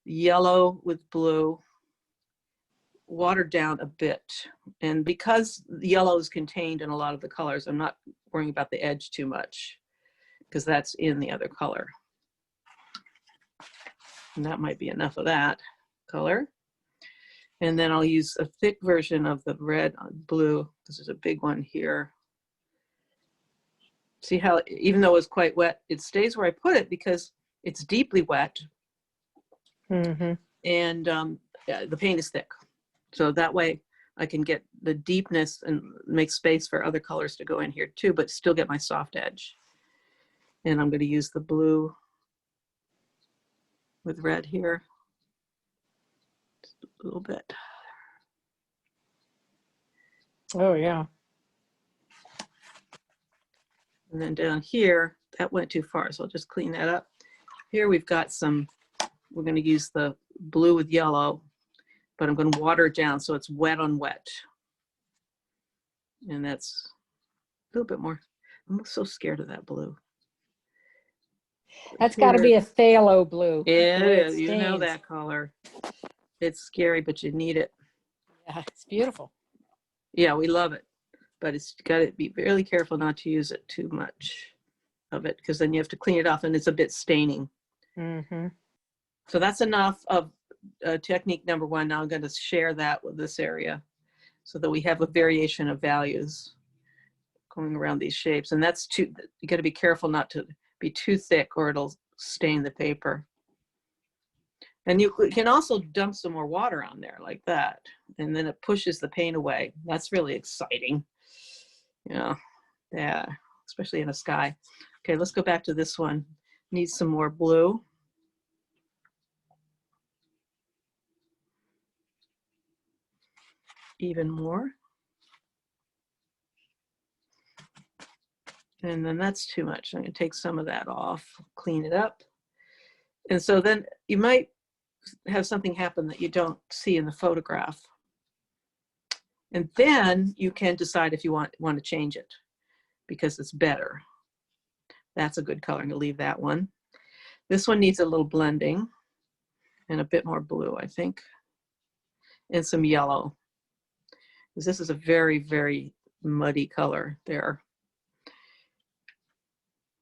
yellow with blue, watered down a bit. And because the yellow is contained in a lot of the colors, I'm not worrying about the edge too much because that's in the other color. And that might be enough of that color. And then I'll use a thick version of the red on blue because there's a big one here. See how, even though it's quite wet, it stays where I put it because it's deeply wet. And the paint is thick. So that way I can get the deepness and make space for other colors to go in here too, but still get my soft edge. And I'm going to use the blue with red here. Just a little bit. Oh, yeah. And then down here, that went too far, so I'll just clean that up. Here we've got some, we're going to use the blue with yellow, but I'm going to water it down so it's wet on wet. And that's a little bit more. I'm so scared of that blue. That's got to be a phthalo blue. Yeah, you know that color. It's scary, but you need it. Yeah, it's beautiful. Yeah, we love it. But it's got to be really careful not to use it too much of it because then you have to clean it off and it's a bit staining. So that's enough of technique number 1. Now I'm going to share that with this area so that we have a variation of values going around these shapes. And that's too, you got to be careful not to be too thick or it'll stain the paper. And you can also dump some more water on there like that. And then it pushes the paint away. That's really exciting. You know, yeah, especially in a sky. Okay, let's go back to this one. Needs some more blue. Even more. And then that's too much. I'm going to take some of that off, clean it up. And so then you might have something happen that you don't see in the photograph. And then you can decide if you want to change it because it's better. That's a good color. I'm going to leave that one. This one needs a little blending and a bit more blue, I think, and some yellow. Because this is a very, very muddy color there.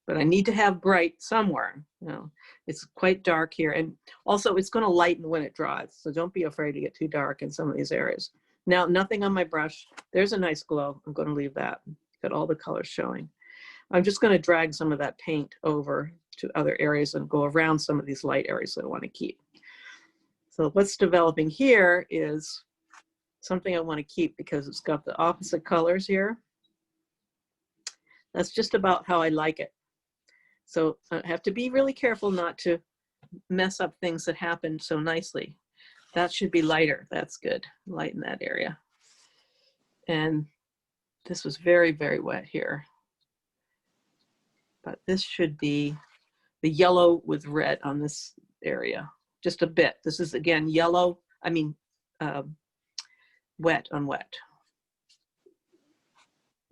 But I need to have bright somewhere. You know, it's quite dark here. And also it's going to lighten when it dries. So don't be afraid to get too dark in some of these areas. Now, nothing on my brush. There's a nice glow. I'm going to leave that. Got all the colors showing. I'm just going to drag some of that paint over to other areas and go around some of these light areas that I want to keep. So what's developing here is something I want to keep because it's got the opposite colors here. That's just about how I like it. So I have to be really careful not to mess up things that happen so nicely. That should be lighter. That's good. Lighten that area. And this was very, very wet here. But this should be the yellow with red on this area. Just a bit. This is, again, yellow, wet on wet.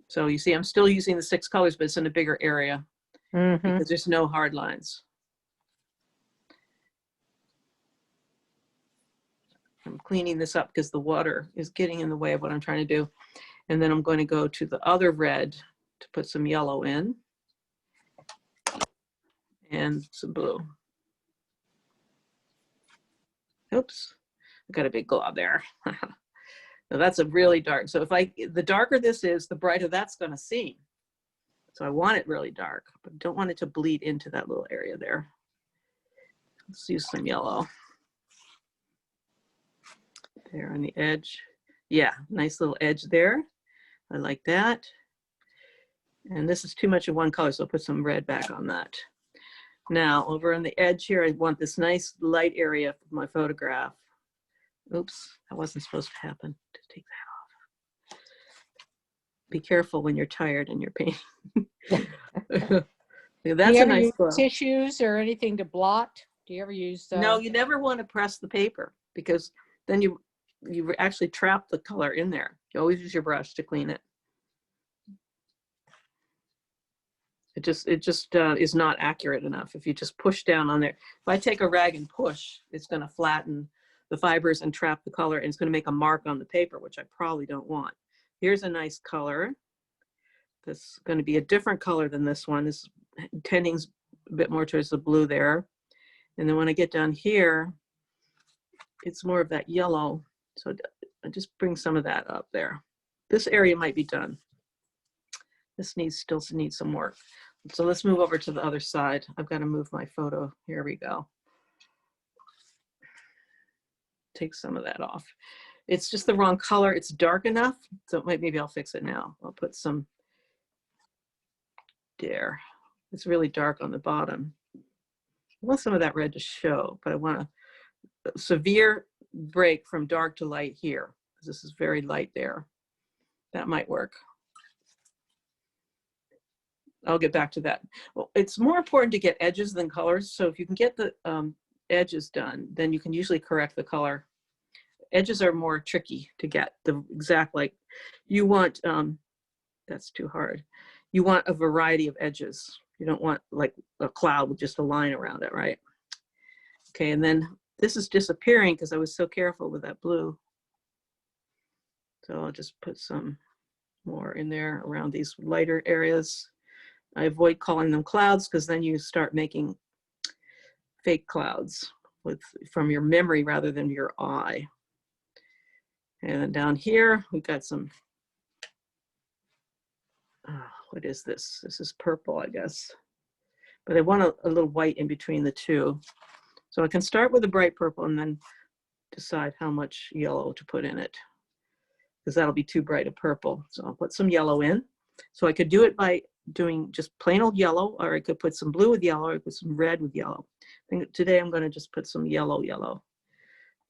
So you see, I'm still using the 6 colors, but it's in a bigger area because there's no hard lines. I'm cleaning this up because the water is getting in the way of what I'm trying to do. And then I'm going to go to the other red to put some yellow in and some blue. Oops, I got a big glob there. Now that's a really dark. So if the darker this is, the brighter that's going to seem. So I want it really dark, but don't want it to bleed into that little area there. Let's use some yellow. There on the edge. Yeah, nice little edge there. I like that. And this is too much of one color, so I'll put some red back on that. Now, over on the edge here, I want this nice light area for my photograph. Oops, that wasn't supposed to happen. Just take that off. Be careful when you're tired and you're painting. That's a nice glow. Tissues or anything to blot? Do you ever use? No, you never want to press the paper because then you actually trap the color in there. You always use your brush to clean it. It just is not accurate enough. If you just push down on there, if I take a rag and push, it's going to flatten the fibers and trap the color, and it's going to make a mark on the paper, which I probably don't want. Here's a nice color. This is going to be a different color than this one. This tending a bit more towards the blue there. And then when I get down here, it's more of that yellow. So I just bring some of that up there. This area might be done. This still needs some work. So let's move over to the other side. I've got to move my photo. Here we go. Take some of that off. It's just the wrong color. It's dark enough. So maybe I'll fix it now. I'll put some there. It's really dark on the bottom. I want some of that red to show, but I want a severe break from dark to light here, because this is very light there. That might work. I'll get back to that. Well, it's more important to get edges than colors. So if you can get the edges done, then you can usually correct the color. Edges are more tricky to get the exact, like you want, that's too hard. You want a variety of edges. You don't want like a cloud with just a line around it, right? Okay, and then this is disappearing because I was so careful with that blue. So I'll just put some more in there around these lighter areas. I avoid calling them clouds because then you start making fake clouds from your memory rather than your eye. And then down here, we've got some, what is this? This is purple, I guess. But I want a little white in between the two. So I can start with a bright purple and then decide how much yellow to put in it, because that'll be too bright a purple. So I'll put some yellow in. So I could do it by doing just plain old yellow, or I could put some blue with yellow, or I could put some red with yellow. I think today I'm going to just put some yellow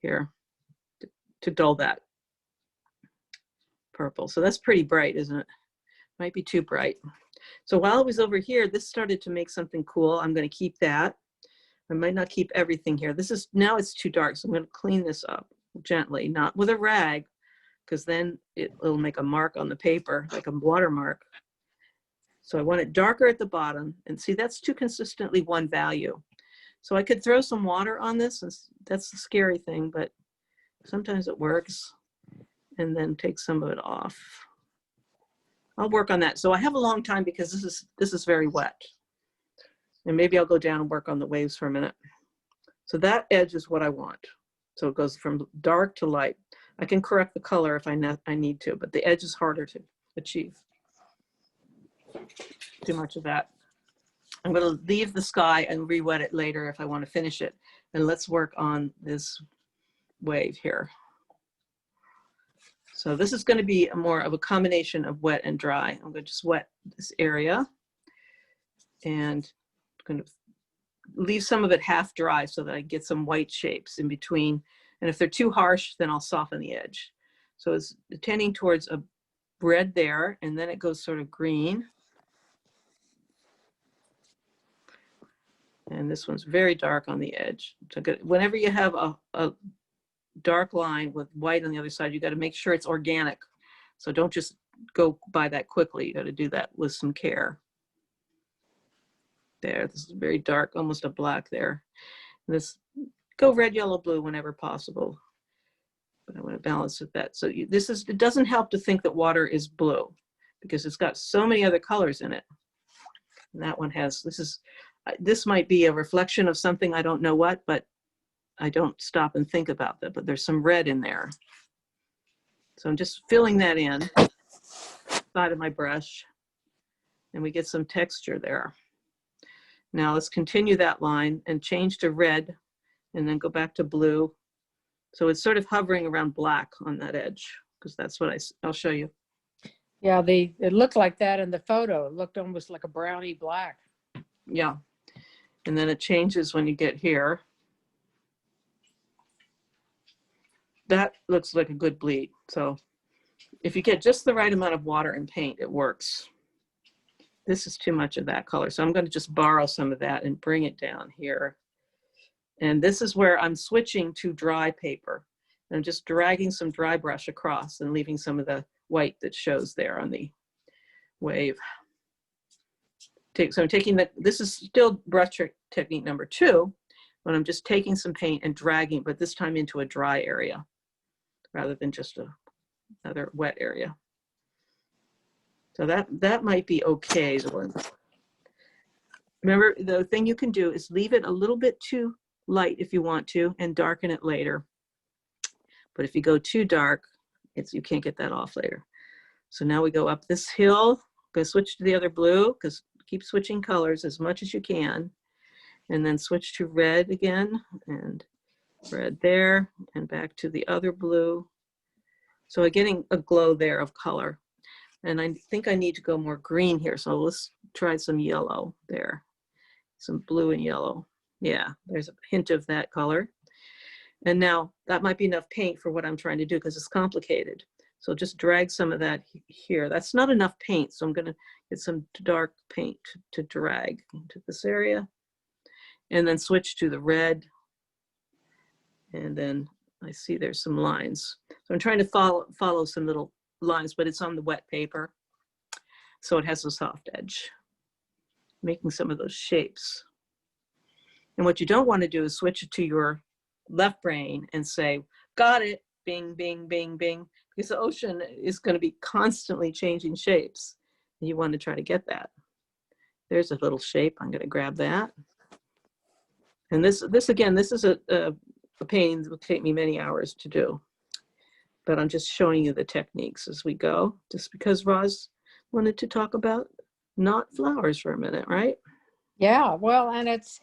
here to dull that purple. So that's pretty bright, isn't it? Might be too bright. So while I was over here, this started to make something cool. I'm going to keep that. I might not keep everything here. This is, now it's too dark, so I'm going to clean this up gently, not with a rag, because then it'll make a mark on the paper, like a watermark. So I want it darker at the bottom, and see, that's too consistently one value. So I could throw some water on this, and that's the scary thing, but sometimes it works, and then take some of it off. I'll work on that. So I have a long time because this is very wet. And maybe I'll go down and work on the waves for a minute. So that edge is what I want. So it goes from dark to light. I can correct the color if I need to, but the edge is harder to achieve. Too much of that. I'm going to leave the sky and re-wet it later if I want to finish it. And let's work on this wave here. So this is going to be more of a combination of wet and dry. I'm going to just wet this area and I'm going to leave some of it half dry so that I get some white shapes in between. And if they're too harsh, then I'll soften the edge. So it's tending towards a red there, and then it goes sort of green. And this one's very dark on the edge. So whenever you have a dark line with white on the other side, you got to make sure it's organic. So don't just go by that quickly. You got to do that with some care. There, this is very dark, almost a black there. And this, go red, yellow, blue whenever possible. But I want to balance with that. So it doesn't help to think that water is blue because it's got so many other colors in it. And that one has, this might be a reflection of something, I don't know what, but I don't stop and think about that, but there's some red in there. So I'm just filling that in, side of my brush, and we get some texture there. Now let's continue that line and change to red and then go back to blue. So it's sort of hovering around black on that edge because that's what I'll show you. Yeah, it looked like that in the photo. It looked almost like a brownie black. Yeah. And then it changes when you get here. That looks like a good bleed. So if you get just the right amount of water and paint, it works. This is too much of that color. So I'm going to just borrow some of that and bring it down here. And this is where I'm switching to dry paper. And I'm just dragging some dry brush across and leaving some of the white that shows there on the wave. So I'm taking this is still brush technique number 2, but I'm just taking some paint and dragging, but this time into a dry area rather than just another wet area. So that might be okay. Remember, the thing you can do is leave it a little bit too light if you want to and darken it later. But if you go too dark, you can't get that off later. So now we go up this hill. I'm going to switch to the other blue because keep switching colors as much as you can. And then switch to red again and red there and back to the other blue. So I'm getting a glow there of color. And I think I need to go more green here. So let's try some yellow there. Some blue and yellow. Yeah, there's a hint of that color. And now that might be enough paint for what I'm trying to do because it's complicated. So just drag some of that here. That's not enough paint. So I'm going to get some dark paint to drag into this area. And then switch to the red. And then I see there's some lines. So I'm trying to follow some little lines, but it's on the wet paper. So it has a soft edge, making some of those shapes. And what you don't want to do is switch it to your left brain and say, got it, bing, bing, bing, bing, because the ocean is going to be constantly changing shapes. And you want to try to get that. There's a little shape. I'm going to grab that. And this again, this is a painting that will take me many hours to do. But I'm just showing you the techniques as we go, just because Roz wanted to talk about not flowers for a minute, right? Yeah, well, and it's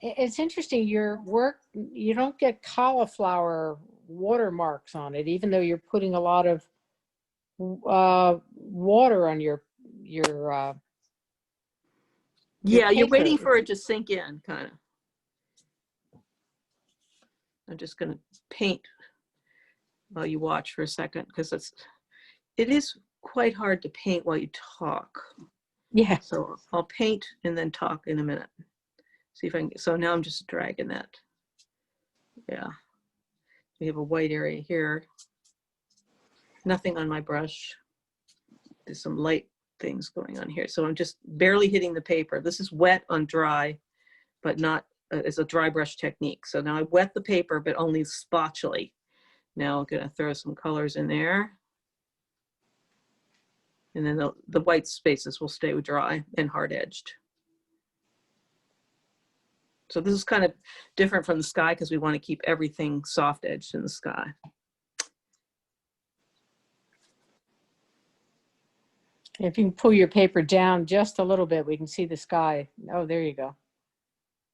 It's interesting, your work, you don't get cauliflower watermarks on it, even though you're putting a lot of water on your Yeah, you're paper. waiting for it to sink in, kind of. I'm just going to paint while you watch for a second, because it is quite hard to paint while you talk. Yeah. So I'll paint and then talk in a minute. See if I can, so now I'm just dragging that. Yeah. We have a white area here. Nothing on my brush. There's some light things going on here. So I'm just barely hitting the paper. This is wet on dry, but not, it's a dry brush technique. So now I wet the paper, but only spatulae. Now I'm gonna throw some colors in there. And then the white spaces will stay dry and hard edged. So this is kind of different from the sky because we want to keep everything soft edged in the sky. If you can pull your paper down just a little bit, we can see the sky. Oh, there you go.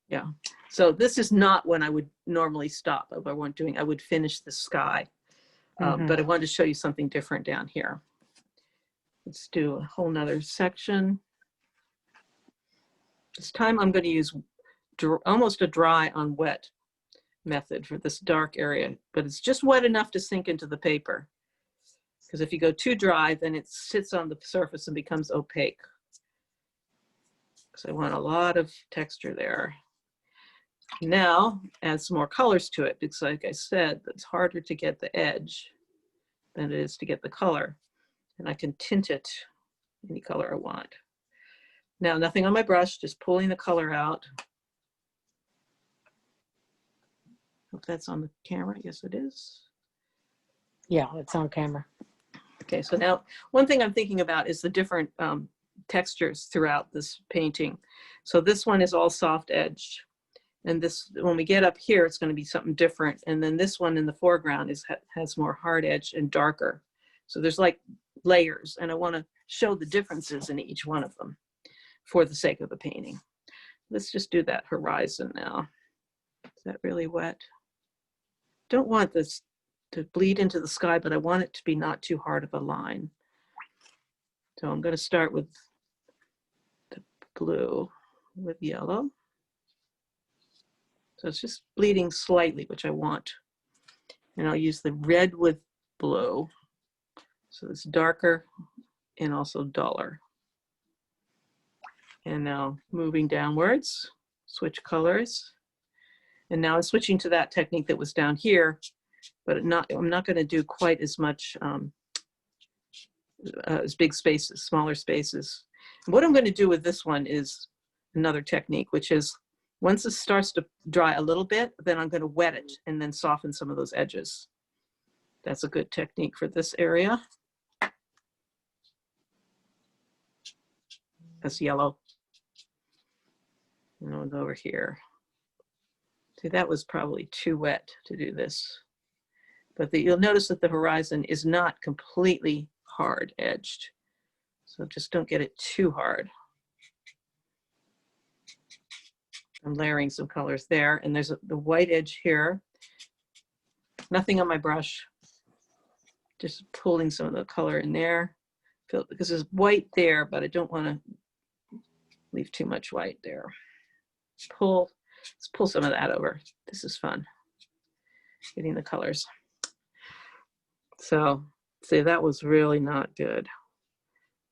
Yeah. So this is not when I would normally stop. If I weren't doing, I would finish the sky. But I wanted to show you something different down here. Let's do a whole nother section. This time I'm going to use almost a dry on wet method for this dark area, but it's just wet enough to sink into the paper. Because if you go too dry, then it sits on the surface and becomes opaque. So I want a lot of texture there. Now add some more colors to it, because like I said, it's harder to get the edge than it is to get the color. And I can tint it any color I want. Now, nothing on my brush, just pulling the color out. Hope that's on the camera. Yes, it is. Yeah, it's on camera. Okay, so now one thing I'm thinking about is the different textures throughout this painting. So this one is all soft edged. And this, when we get up here, it's going to be something different. And then this one in the foreground has more hard edge and darker. So there's like layers, and I want to show the differences in each one of them for the sake of the painting. Let's just do that horizon now. Is that really wet? Don't want this to bleed into the sky, but I want it to be not too hard of a line. So I'm going to start with the blue with yellow. So it's just bleeding slightly, which I want. And I'll use the red with blue. So it's darker and also duller. And now moving downwards, switch colors. And now I'm switching to that technique that was down here, but I'm not going to do quite as much as big spaces, smaller spaces. And what I'm going to do with this one is another technique, which is once it starts to dry a little bit, then I'm going to wet it and then soften some of those edges. That's a good technique for this area. That's yellow. And I'll go over here. See, that was probably too wet to do this. But you'll notice that the horizon is not completely hard edged. So just don't get it too hard. I'm layering some colors there, and there's the white edge here. Nothing on my brush. Just pulling some of the color in there. Because there's white there, but I don't want to leave too much white there. Let's pull some of that over. This is fun, getting the colors. So, see, that was really not good,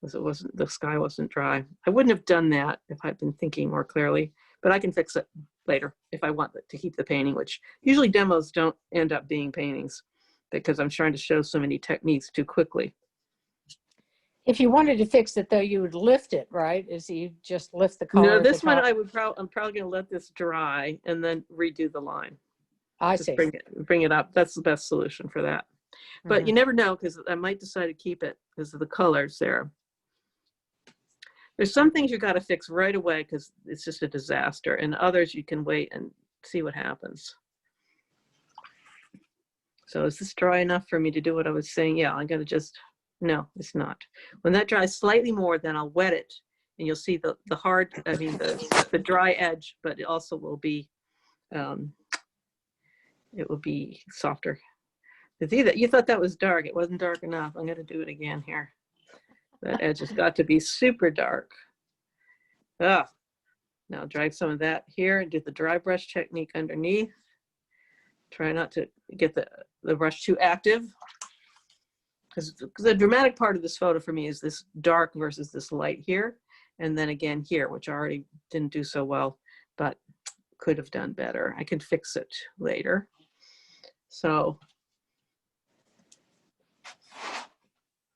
because the sky wasn't dry. I wouldn't have done that if I'd been thinking more clearly, but I can fix it later if I want to keep the painting, which usually demos don't end up being paintings because I'm trying to show so many techniques too quickly. If you wanted to fix it, though, you would lift it, right? Is you just lift the color? No, this one I'm probably going to let this dry and then redo the line. I Just see. bring it up. That's the best solution for that. But you never know, because I might decide to keep it because of the colors there. There's some things you got to fix right away because it's just a disaster, and others you can wait and see what happens. So is this dry enough for me to do what I was saying? Yeah, I'm going to just, no, it's not. When that dries slightly more, then I'll wet it and you'll see the hard, I mean, the dry edge, but it also will be, it will be softer. You thought that was dark. It wasn't dark enough. I'm going to do it again here. That edge has got to be super dark. Ah, now drag some of that here and do the dry brush technique underneath. Try not to get the brush too active, because the dramatic part of this photo for me is this dark versus this light here. And then again here, which I already didn't do so well, but could have done better. I can fix it later. So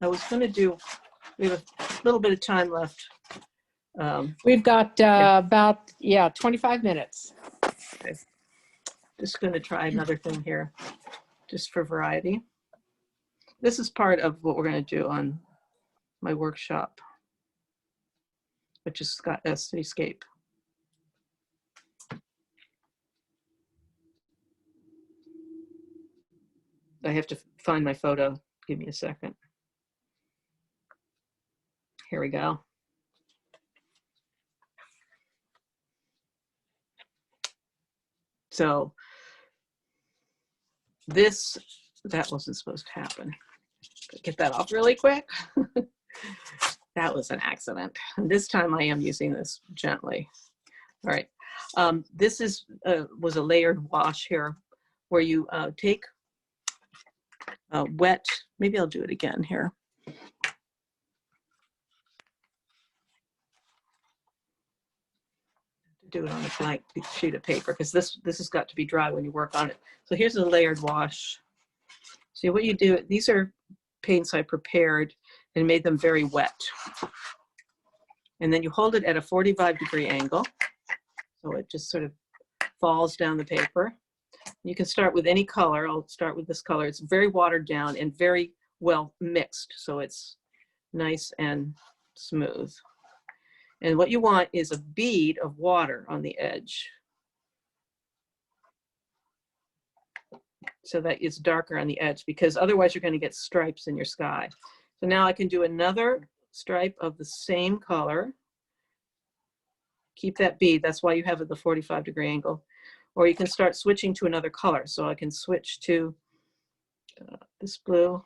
I was going to do, we have a little bit of time left. We've got about, 25 minutes. Okay. Just going to try another thing here, just for variety. This is part of what we're going to do on my workshop, which is Cityscape. I have to find my photo. Give me a second. Here we go. So that wasn't supposed to happen. Get that off really quick. That was an accident. And this time I am using this gently. All right. This was a layered wash here, where you take wet, maybe I'll do it again here. Do it on a blank sheet of paper, because this has got to be dry when you work on it. So here's a layered wash. See what you do, these are paints I prepared and made them very wet. And then you hold it at a 45-degree angle, so it just sort of falls down the paper. You can start with any color. I'll start with this color. It's very watered down and very well mixed, so it's nice and smooth. And what you want is a bead of water on the edge, so that it's darker on the edge, because otherwise you're going to get stripes in your sky. So now I can do another stripe of the same color. Keep that bead. That's why you have it at the 45-degree angle. Or you can start switching to another color. So I can switch to this blue.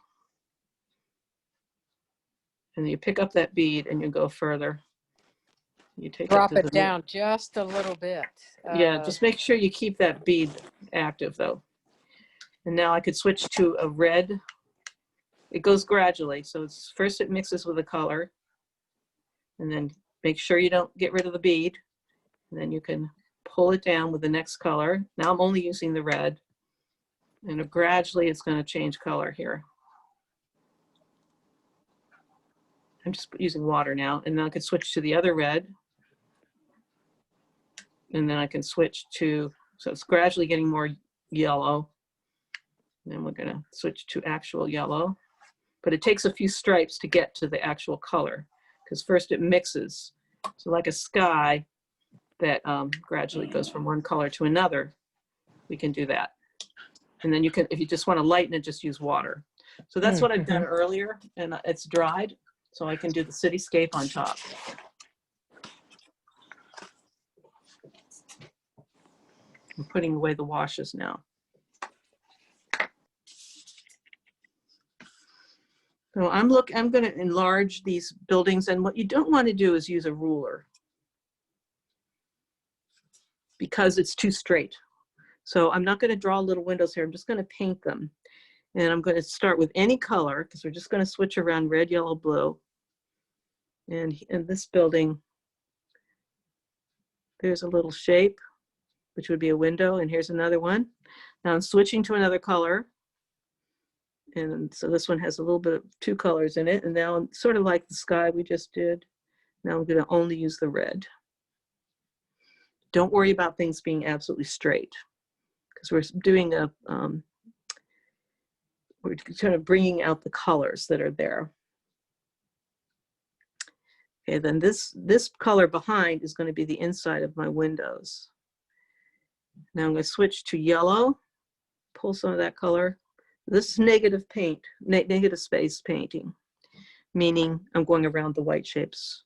And you pick up that bead and you go further. You take Drop it down just a little bit. Yeah, just make sure you keep that bead active though. And now I could switch to a red. It goes gradually. So it's first it mixes with a color, and then make sure you don't get rid of the bead. And then you can pull it down with the next color. Now I'm only using the red, and gradually it's going to change color here. I'm just using water now, and then I could switch to the other red. And then I can switch to, so it's gradually getting more yellow. And then we're going to switch to actual yellow. But it takes a few stripes to get to the actual color, because first it mixes. So like a sky that gradually goes from one color to another, we can do that. And then you can, if you just want to lighten it, just use water. So that's what I've done earlier, and it's dried. So I can do the cityscape on top. I'm putting away the washes now. So I'm going to enlarge these buildings, and what you don't want to do is use a ruler, because it's too straight. So I'm not going to draw little windows here. I'm just going to paint them. And I'm going to start with any color, because we're just going to switch around red, yellow, blue. And in this building, there's a little shape, which would be a window, and here's another one. Now I'm switching to another color. And so this one has a little bit of two colors in it. And now I'm sort of like the sky we just did. Now I'm going to only use the red. Don't worry about things being absolutely straight, because we're doing a, we're kind of bringing out the colors that are there. Okay, then this color behind is going to be the inside of my windows. Now I'm going to switch to yellow, pull some of that color. This is negative paint, negative space painting, meaning I'm going around the white shapes.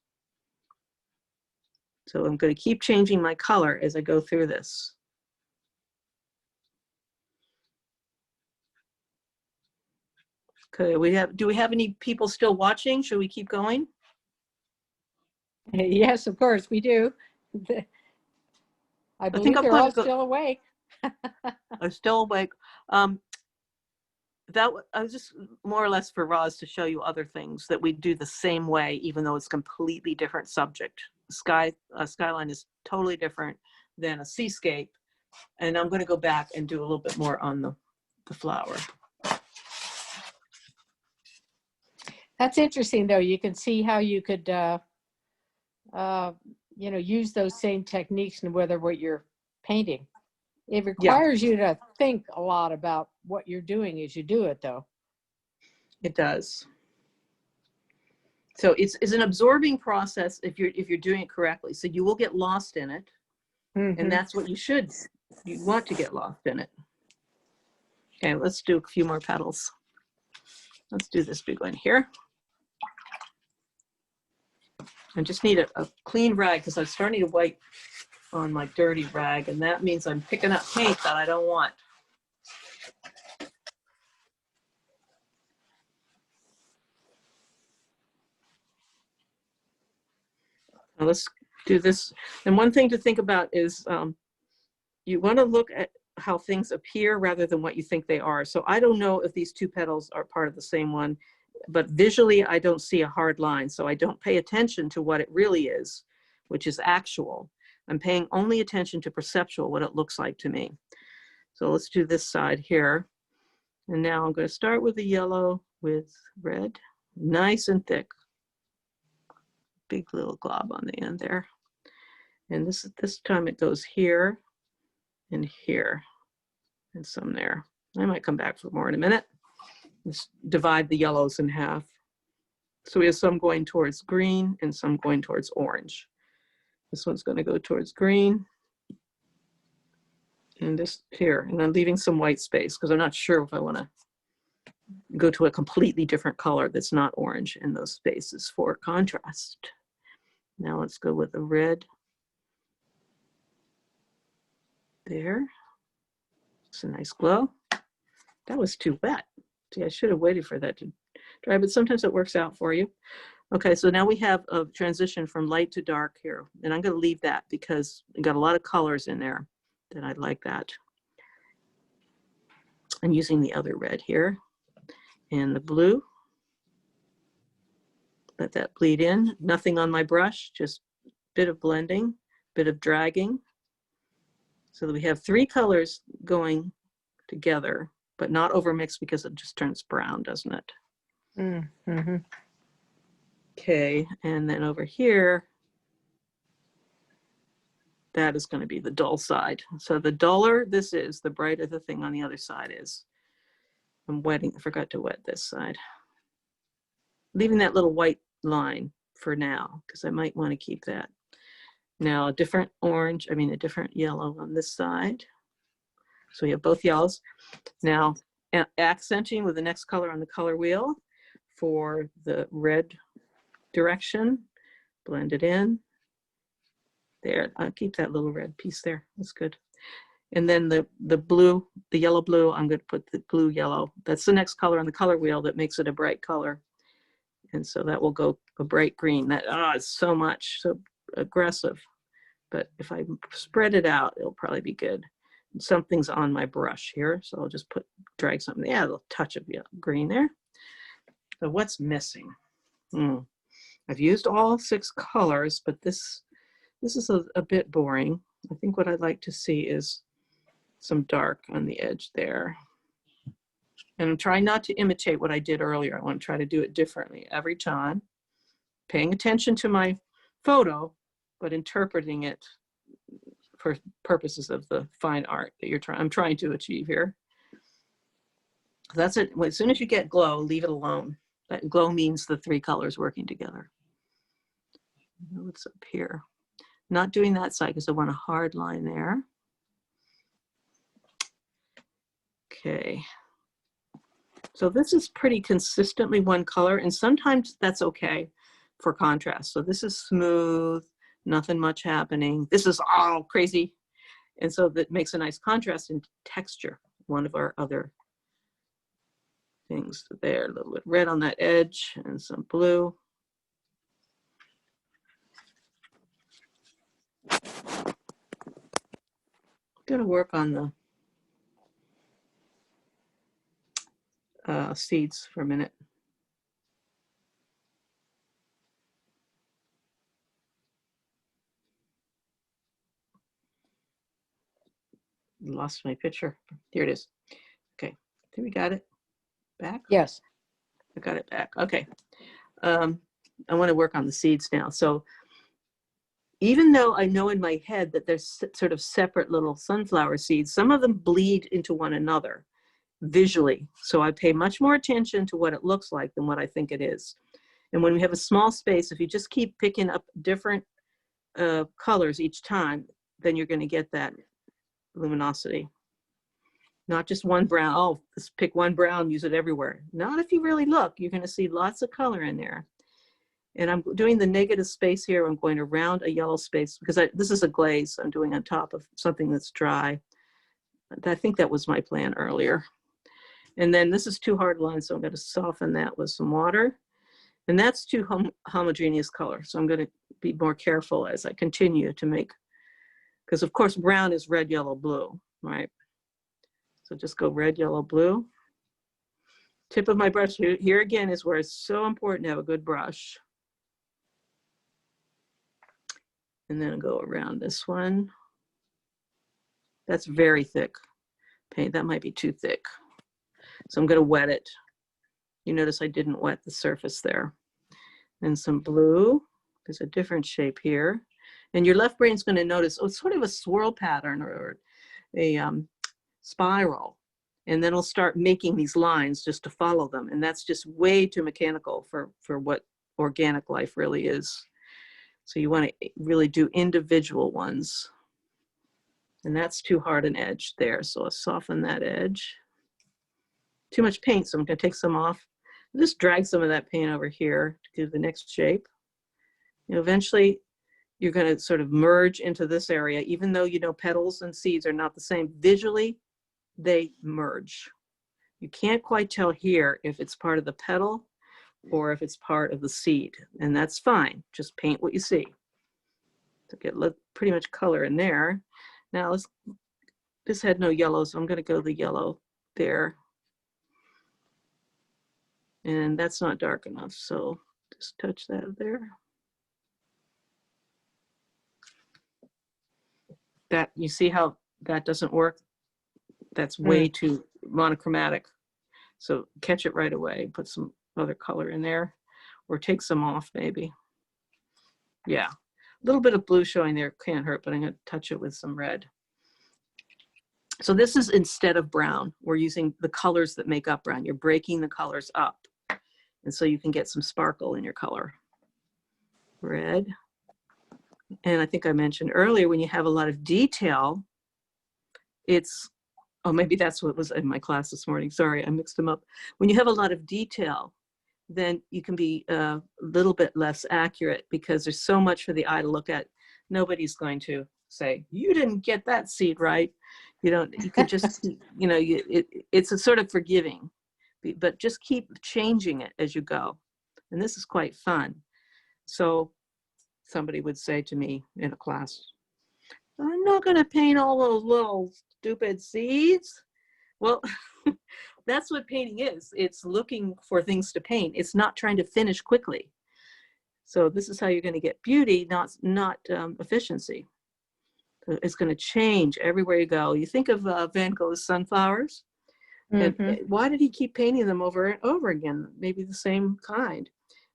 So I'm going to keep changing my color as I go through this. Okay, do we have any people still watching? Should we keep going? Yes, of course we do. I think believe I'm they're going all to go. still awake. I'm still awake. I was just more or less for Roz to show you other things that we do the same way, even though it's completely different subject. Skyline is totally different than a seascape. And I'm going to go back and do a little bit more on the flower. That's interesting, though. You can see how you could, you know, use those same techniques in whether what you're painting. It requires you to think a lot about what you're doing as you do it, though. It does. So it's an absorbing process if you're doing it correctly. So you will get lost in it, and that's what you want to get lost in it. Okay, let's do a few more petals. Let's do this big one here. I just need a clean rag because I'm starting to wipe on my dirty rag, and that means I'm picking up paint that I don't want. Now let's do this. And one thing to think about is you want to look at how things appear rather than what you think they are. So I don't know if these two petals are part of the same one, but visually I don't see a hard line. So I don't pay attention to what it really is, which is actual. I'm paying only attention to perceptual, what it looks like to me. So let's do this side here. And now I'm going to start with the yellow with red, nice and thick. Big little glob on the end there. And this time it goes here and here and some there. I might come back for more in a minute. Let's divide the yellows in half. So we have some going towards green and some going towards orange. This one's going to go towards green. And this here, and I'm leaving some white space because I'm not sure if I want to go to a completely different color that's not orange in those spaces for contrast. Now let's go with a red there. It's a nice glow. That was too wet. See, I should have waited for that to dry, but sometimes it works out for you. Okay, so now we have a transition from light to dark here, and I'm going to leave that because we got a lot of colors in there that I like that. I'm using the other red here and the blue. Let that bleed in. Nothing on my brush, just a bit of blending, bit of dragging. So that we have three colors going together, but not overmixed because it just turns brown, doesn't it? Mm-hmm. Okay, and then over here, that is going to be the dull side. So the duller this is, the brighter the thing on the other side is. I'm wetting, I forgot to wet this side. Leaving that little white line for now, because I might want to keep that. Now a different orange, a different yellow on this side. So we have both yellows. Now accenting with the next color on the color wheel for the red direction, blend it in. There, I'll keep that little red piece there, that's good. And then the blue, the yellow blue, I'm going to put the blue yellow. That's the next color on the color wheel that makes it a bright color. And so that will go a bright green. That, it's so much, so aggressive. But if I spread it out, it'll probably be good. And something's on my brush here, so I'll just drag something. Yeah, a little touch of green there. So what's missing? I've used all 6 colors, but this is a bit boring. I think what I'd like to see is some dark on the edge there. And I'm trying not to imitate what I did earlier. I want to try to do it differently every time. Paying attention to my photo, but interpreting it for purposes of the fine art that I'm trying to achieve here. That's it. As soon as you get glow, leave it alone. That glow means the 3 colors working together. What's up here? Not doing that side because I want a hard line there. Okay. So this is pretty consistently one color, and sometimes that's okay for contrast. So this is smooth, Nothing much happening. This is all crazy. And so that makes a nice contrast in texture. One of our other things there, a little bit red on that edge and some blue. Gonna work on the seeds for a minute. Lost my picture. Here it is. Okay, think we got it back? Yes. I got it back. Okay. I want to work on the seeds now. So even though I know in my head that there's sort of separate little sunflower seeds, some of them bleed into one another visually. So I pay much more attention to what it looks like than what I think it is. And when we have a small space, if you just keep picking up different colors each time, then you're going to get that luminosity. Not just one brown, oh, just pick one brown, use it everywhere. Not if you really look, you're going to see lots of color in there. And I'm doing the negative space here. I'm going around a yellow space because this is a glaze I'm doing on top of something that's dry. I think that was my plan earlier. And then this is too hard line, so I'm going to soften that with some water. And that's too homogeneous color. So I'm going to be more careful as I continue to make, because of course brown is red, yellow, blue, right? So just go red, yellow, blue. Tip of my brush here again is where it's so important to have a good brush. And then go around this one. That's very thick paint. That might be too thick. So I'm going to wet it. You notice I didn't wet the surface there. And some blue. There's a different shape here. And your left brain's going to notice, oh, it's sort of a swirl pattern or a spiral. And then it'll start making these lines just to follow them. And that's just way too mechanical for what organic life really is. So you want to really do individual ones. And that's too hard an edge there. So I'll soften that edge. Too much paint, so I'm going to take some off. Just drag some of that paint over here to do the next shape. You know, eventually, you're going to sort of merge into this area, even though you know petals and seeds are not the same. Visually, they merge. You can't quite tell here if it's part of the petal or if it's part of the seed, and that's fine. Just paint what you see. To get pretty much color in there. Now, this had no yellow, so I'm going to go the yellow there. And that's not dark enough, so just touch that there. That, you see how that doesn't work? That's way too monochromatic. So catch it right away, put some other color in there, or take some off maybe. Yeah, a little bit of blue showing there can't hurt, but I'm going to touch it with some red. So this is instead of brown, we're using the colors that make up brown. You're breaking the colors up. And so you can get some sparkle in your color. Red. And I think I mentioned earlier, when you have a lot of detail, it's, oh, maybe that's what was in my class this morning. Sorry, I mixed them up. When you have a lot of detail, then you can be a little bit less accurate because there's so much for the eye to look at. Nobody's going to say, you didn't get that seed right. You can just, you know, it's a sort of forgiving, but just keep changing it as you go. And this is quite fun. So somebody would say to me in a class, I'm not going to paint all those little stupid seeds. Well, that's what painting is. It's looking for things to paint. It's not trying to finish quickly. So this is how you're going to get beauty, not efficiency. It's going to change everywhere you go. You think of Van Gogh's sunflowers. And why did he keep painting them over and over again? Maybe the same kind.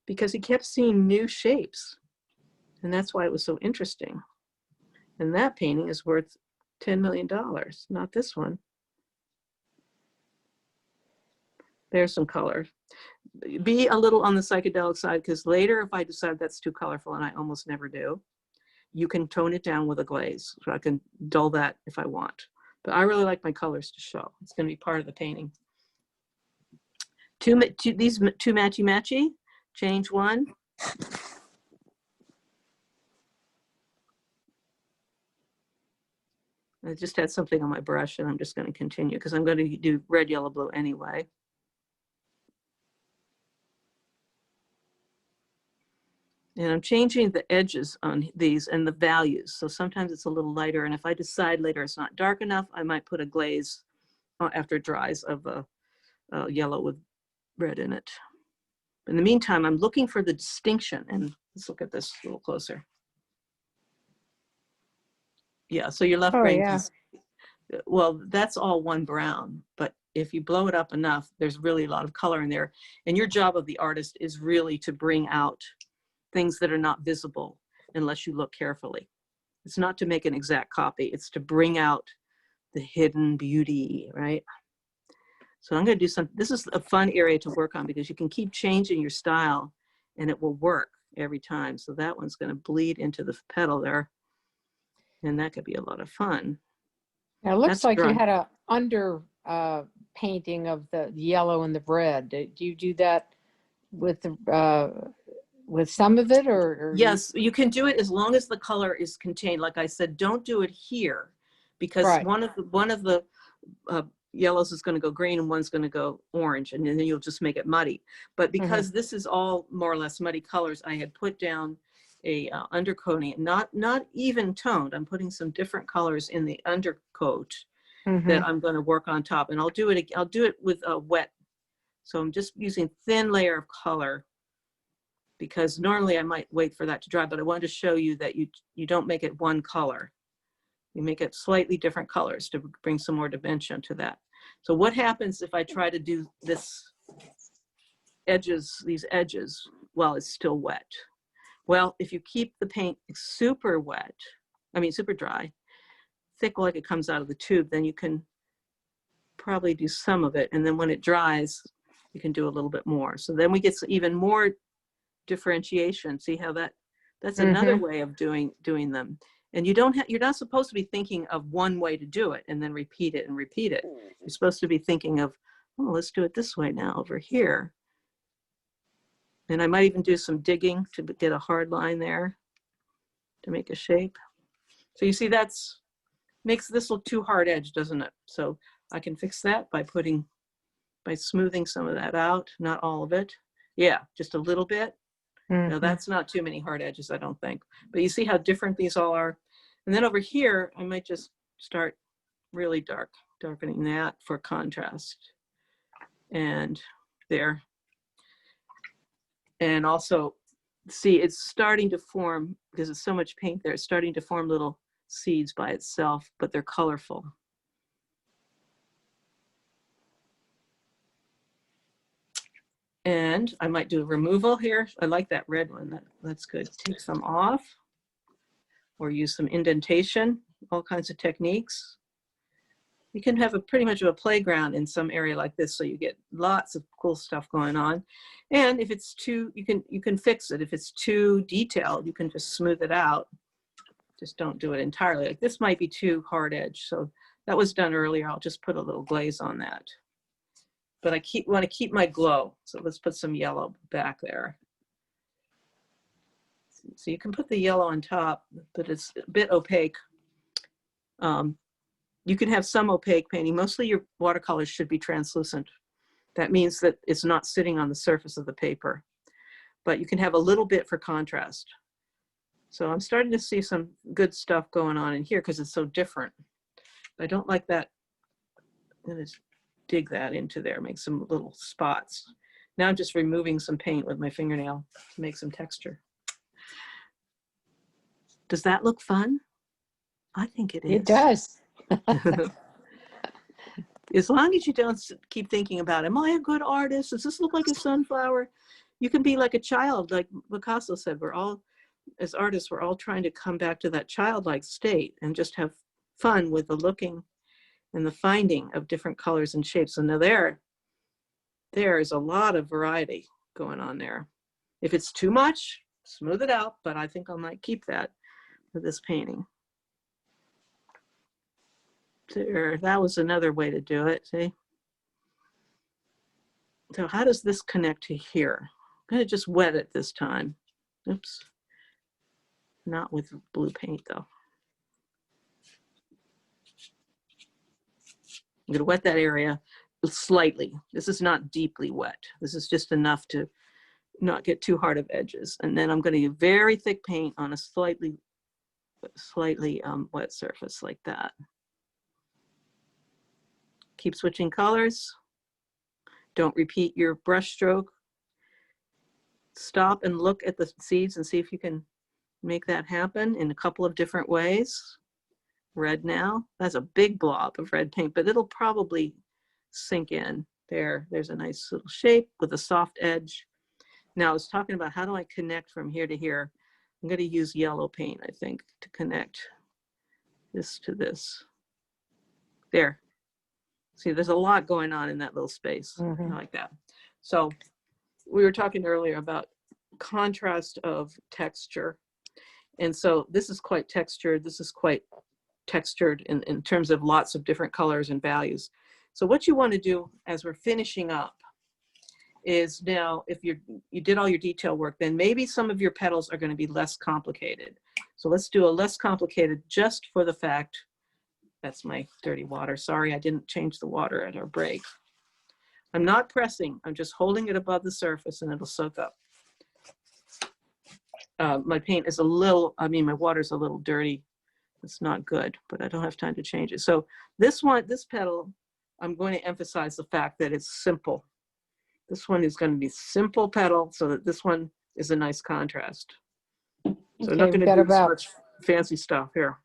Because he kept seeing new shapes. And that's why it was so interesting. And that painting is worth $10 million, not this one. There's some color. Be a little on the psychedelic side, because later if I decide that's too colorful, and I almost never do, you can tone it down with a glaze. So I can dull that if I want. But I really like my colors to show. It's going to be part of the painting. These two matchy-matchy, change one. I just had something on my brush, and I'm just going to continue because I'm going to do red, yellow, blue anyway. And I'm changing the edges on these and the values. So sometimes it's a little lighter. And if I decide later it's not dark enough, I might put a glaze after it dries of yellow with red in it. In the meantime, I'm looking for the distinction. And let's look at this a little closer. Yeah, so your left Oh, brain, yeah. well, that's all one brown. But if you blow it up enough, there's really a lot of color in there. And your job of the artist is really to bring out things that are not visible unless you look carefully. It's not to make an exact copy. It's to bring out the hidden beauty, right? So I'm going to do some, this is a fun area to work on because you can keep changing your style and it will work every time. So that one's going to bleed into the petal there. And that could be a lot of fun. Now, it looks That's like you dry. had a under painting of the yellow and the red. Do you do that with the with some of it, or Yes, you can do it as long as the color is contained. Like I said, don't do it here because right? one of the yellows is going to go green and one's going to go orange, and then you'll just make it muddy. But because this is all more or less muddy colors, I had put down a undercoating, not even toned. I'm putting some different colors in the undercoat that I'm going to work on top, and I'll do it with a wet. So I'm just using thin layer of color, because normally I might wait for that to dry, but I wanted to show you that you don't make it one color. You make it slightly different colors to bring some more dimension to that. So what happens if I try to do these edges while it's still wet? Well, if you keep the paint super wet, super dry, thick like it comes out of the tube, then you can probably do some of it. And then when it dries, you can do a little bit more. So then we get even more differentiation. See how that's another way of doing them. And you're not supposed to be thinking of one way to do it and then repeat it and repeat it. You're supposed to be thinking of, oh, let's do it this way now over here. And I might even do some digging to get a hard line there to make a shape. So you see, makes this look too hard edge, doesn't it? So I can fix that by smoothing some of that out, not all of it. Yeah, just a little bit. Now that's not too many hard edges, I don't think. But you see how different these all are? And then over here, I might just start really darkening that for contrast. And there. And also, see, it's starting to form, because there's so much paint there, it's starting to form little seeds by itself, but they're colorful. And I might do a removal here. I like that red one. That's good. Take some off or use some indentation, all kinds of techniques. You can have pretty much of a playground in some area like this, so you get lots of cool stuff going on. And if it's too, you can fix it. If it's too detailed, you can just smooth it out. Just don't do it entirely. Like this might be too hard edge. So that was done earlier. I'll just put a little glaze on that. But I want to keep my glow. So let's put some yellow back there. So you can put the yellow on top, but it's a bit opaque. You can have some opaque painting. Mostly your watercolors should be translucent. That means that it's not sitting on the surface of the paper. But you can have a little bit for contrast. So I'm starting to see some good stuff going on in here because it's so different. I don't like that. I'm going to dig that into there, make some little spots. Now I'm just removing some paint with my fingernail to make some texture. Does that look fun? I think it is. It does. As long as you don't keep thinking about, am I a good artist? Does this look like a sunflower? You can be like a child, like Picasso said. We're all, as artists, we're all trying to come back to that childlike state and just have fun with the looking and the finding of different colors and shapes. And now there is a lot of variety going on there. If it's too much, smooth it out, but I think I might keep that for this painting. There, that was another way to do it, see? So how does this connect to here? I'm gonna just wet it this time. Oops, not with blue paint though. I'm going to wet that area slightly. This is not deeply wet. This is just enough to not get too hard of edges. And then I'm going to use very thick paint on a slightly wet surface like that. Keep switching colors. Don't repeat your brush stroke. Stop and look at the seeds and see if you can make that happen in a couple of different ways. Red now. That's a big blob of red paint, but it'll probably sink in. There's a nice little shape with a soft edge. Now I was talking about how do I connect from here to here. I'm going to use yellow paint, I think, to connect this to this. There. See, there's a lot going on in that little space. I like that. So we were talking earlier about contrast of texture. And so this is quite textured. This is quite textured in terms of lots of different colors and values. So what you want to do as we're finishing up is now, if you did all your detail work, then maybe some of your petals are going to be less complicated. So let's do a less complicated just for the fact, that's my dirty water. Sorry, I didn't change the water at our break. I'm not pressing, I'm just holding it above the surface and it'll soak up. My paint is a little, my water's a little dirty. It's not good, but I don't have time to change it. So this petal, I'm going to emphasize the fact that it's simple. This one is going to be simple petal so that this one is a nice contrast. So okay, I'm not going to do this much fancy stuff here.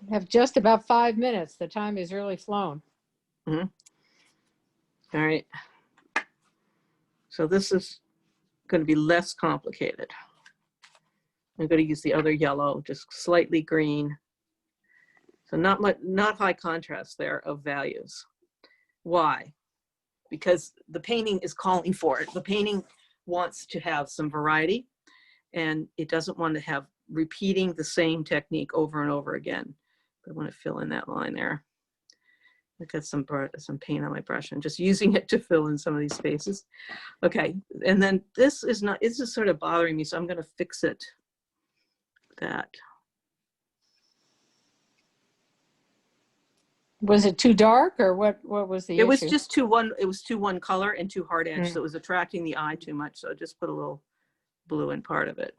We have just about 5 minutes. The time has really flown. All right. So this is going to be less complicated. I'm going to use the other yellow, just slightly green. So not high contrast there of values. Why? Because the painting is calling for it. The painting wants to have some variety, and it doesn't want to have repeating the same technique over and over again. I want to fill in that line there. I've got some paint on my brush. I'm just using it to fill in some of these spaces. Okay, and then this is sort of bothering me, so I'm going to fix it. That. Was it too dark, or what was the issue? It was just too one color and too hard edge, so it was attracting the eye too much. So I just put a little blue in part of it.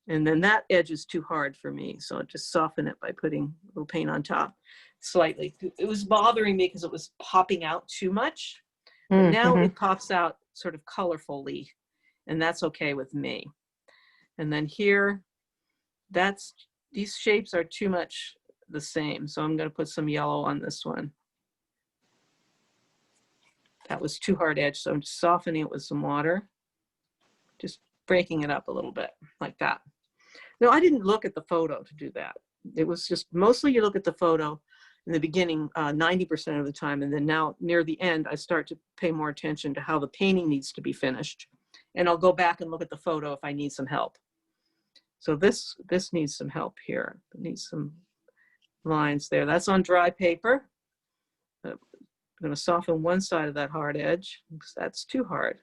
And then that edge is too hard for me, so I just soften it by putting a little paint on top slightly. It was bothering me because it was popping out too much. But now it pops out sort of colorfully, and that's okay with me. And then here, these shapes are too much the same, so I'm going to put some yellow on this one. That was too hard edge, so I'm just softening it with some water, just breaking it up a little bit like that. No, I didn't look at the photo to do that. It was just mostly you look at the photo in the beginning 90% of the time, and then now near the end I start to pay more attention to how the painting needs to be finished, and I'll go back and look at the photo if I need some help. So this needs some help here. It needs some lines there. That's on dry paper. I'm going to soften one side of that hard edge because that's too hard.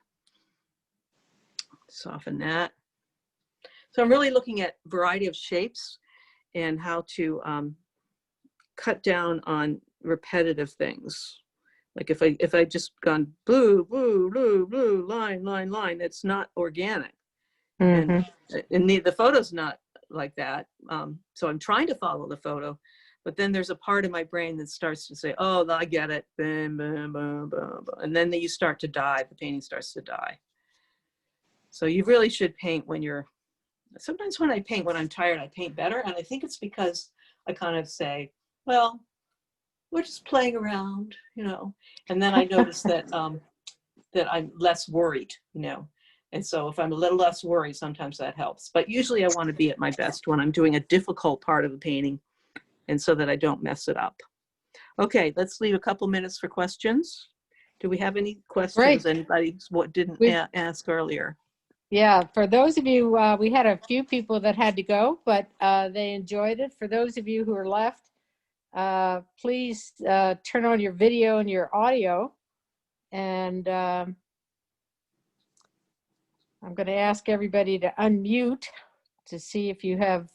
Soften that. So I'm really looking at variety of shapes and how to cut down on repetitive things. Like if I just gone blue, blue, blue, blue, line, line, line, it's not organic. And the photo's not like that. So I'm trying to follow the photo, but then there's a part of my brain that starts to say, oh, I get it. Boom, boom, boom, boom, boom. And then you start to die. The painting starts to die. So you really should paint when sometimes when I paint, when I'm tired, I paint better. And I think it's because I kind of say, well, we're just playing around, and then I notice that, that I'm less worried, And so if I'm a little less worried, sometimes that helps. But usually I want to be at my best when I'm doing a difficult part of the painting, and so that I don't mess it up. Okay, let's leave a couple minutes for questions. Do we have any questions? Great. Anybody didn't ask earlier? Yeah, for those of you, we had a few people that had to go, but they enjoyed it. For those of you who are left, please turn on your video and your audio. And I'm going to ask everybody to unmute to see if you have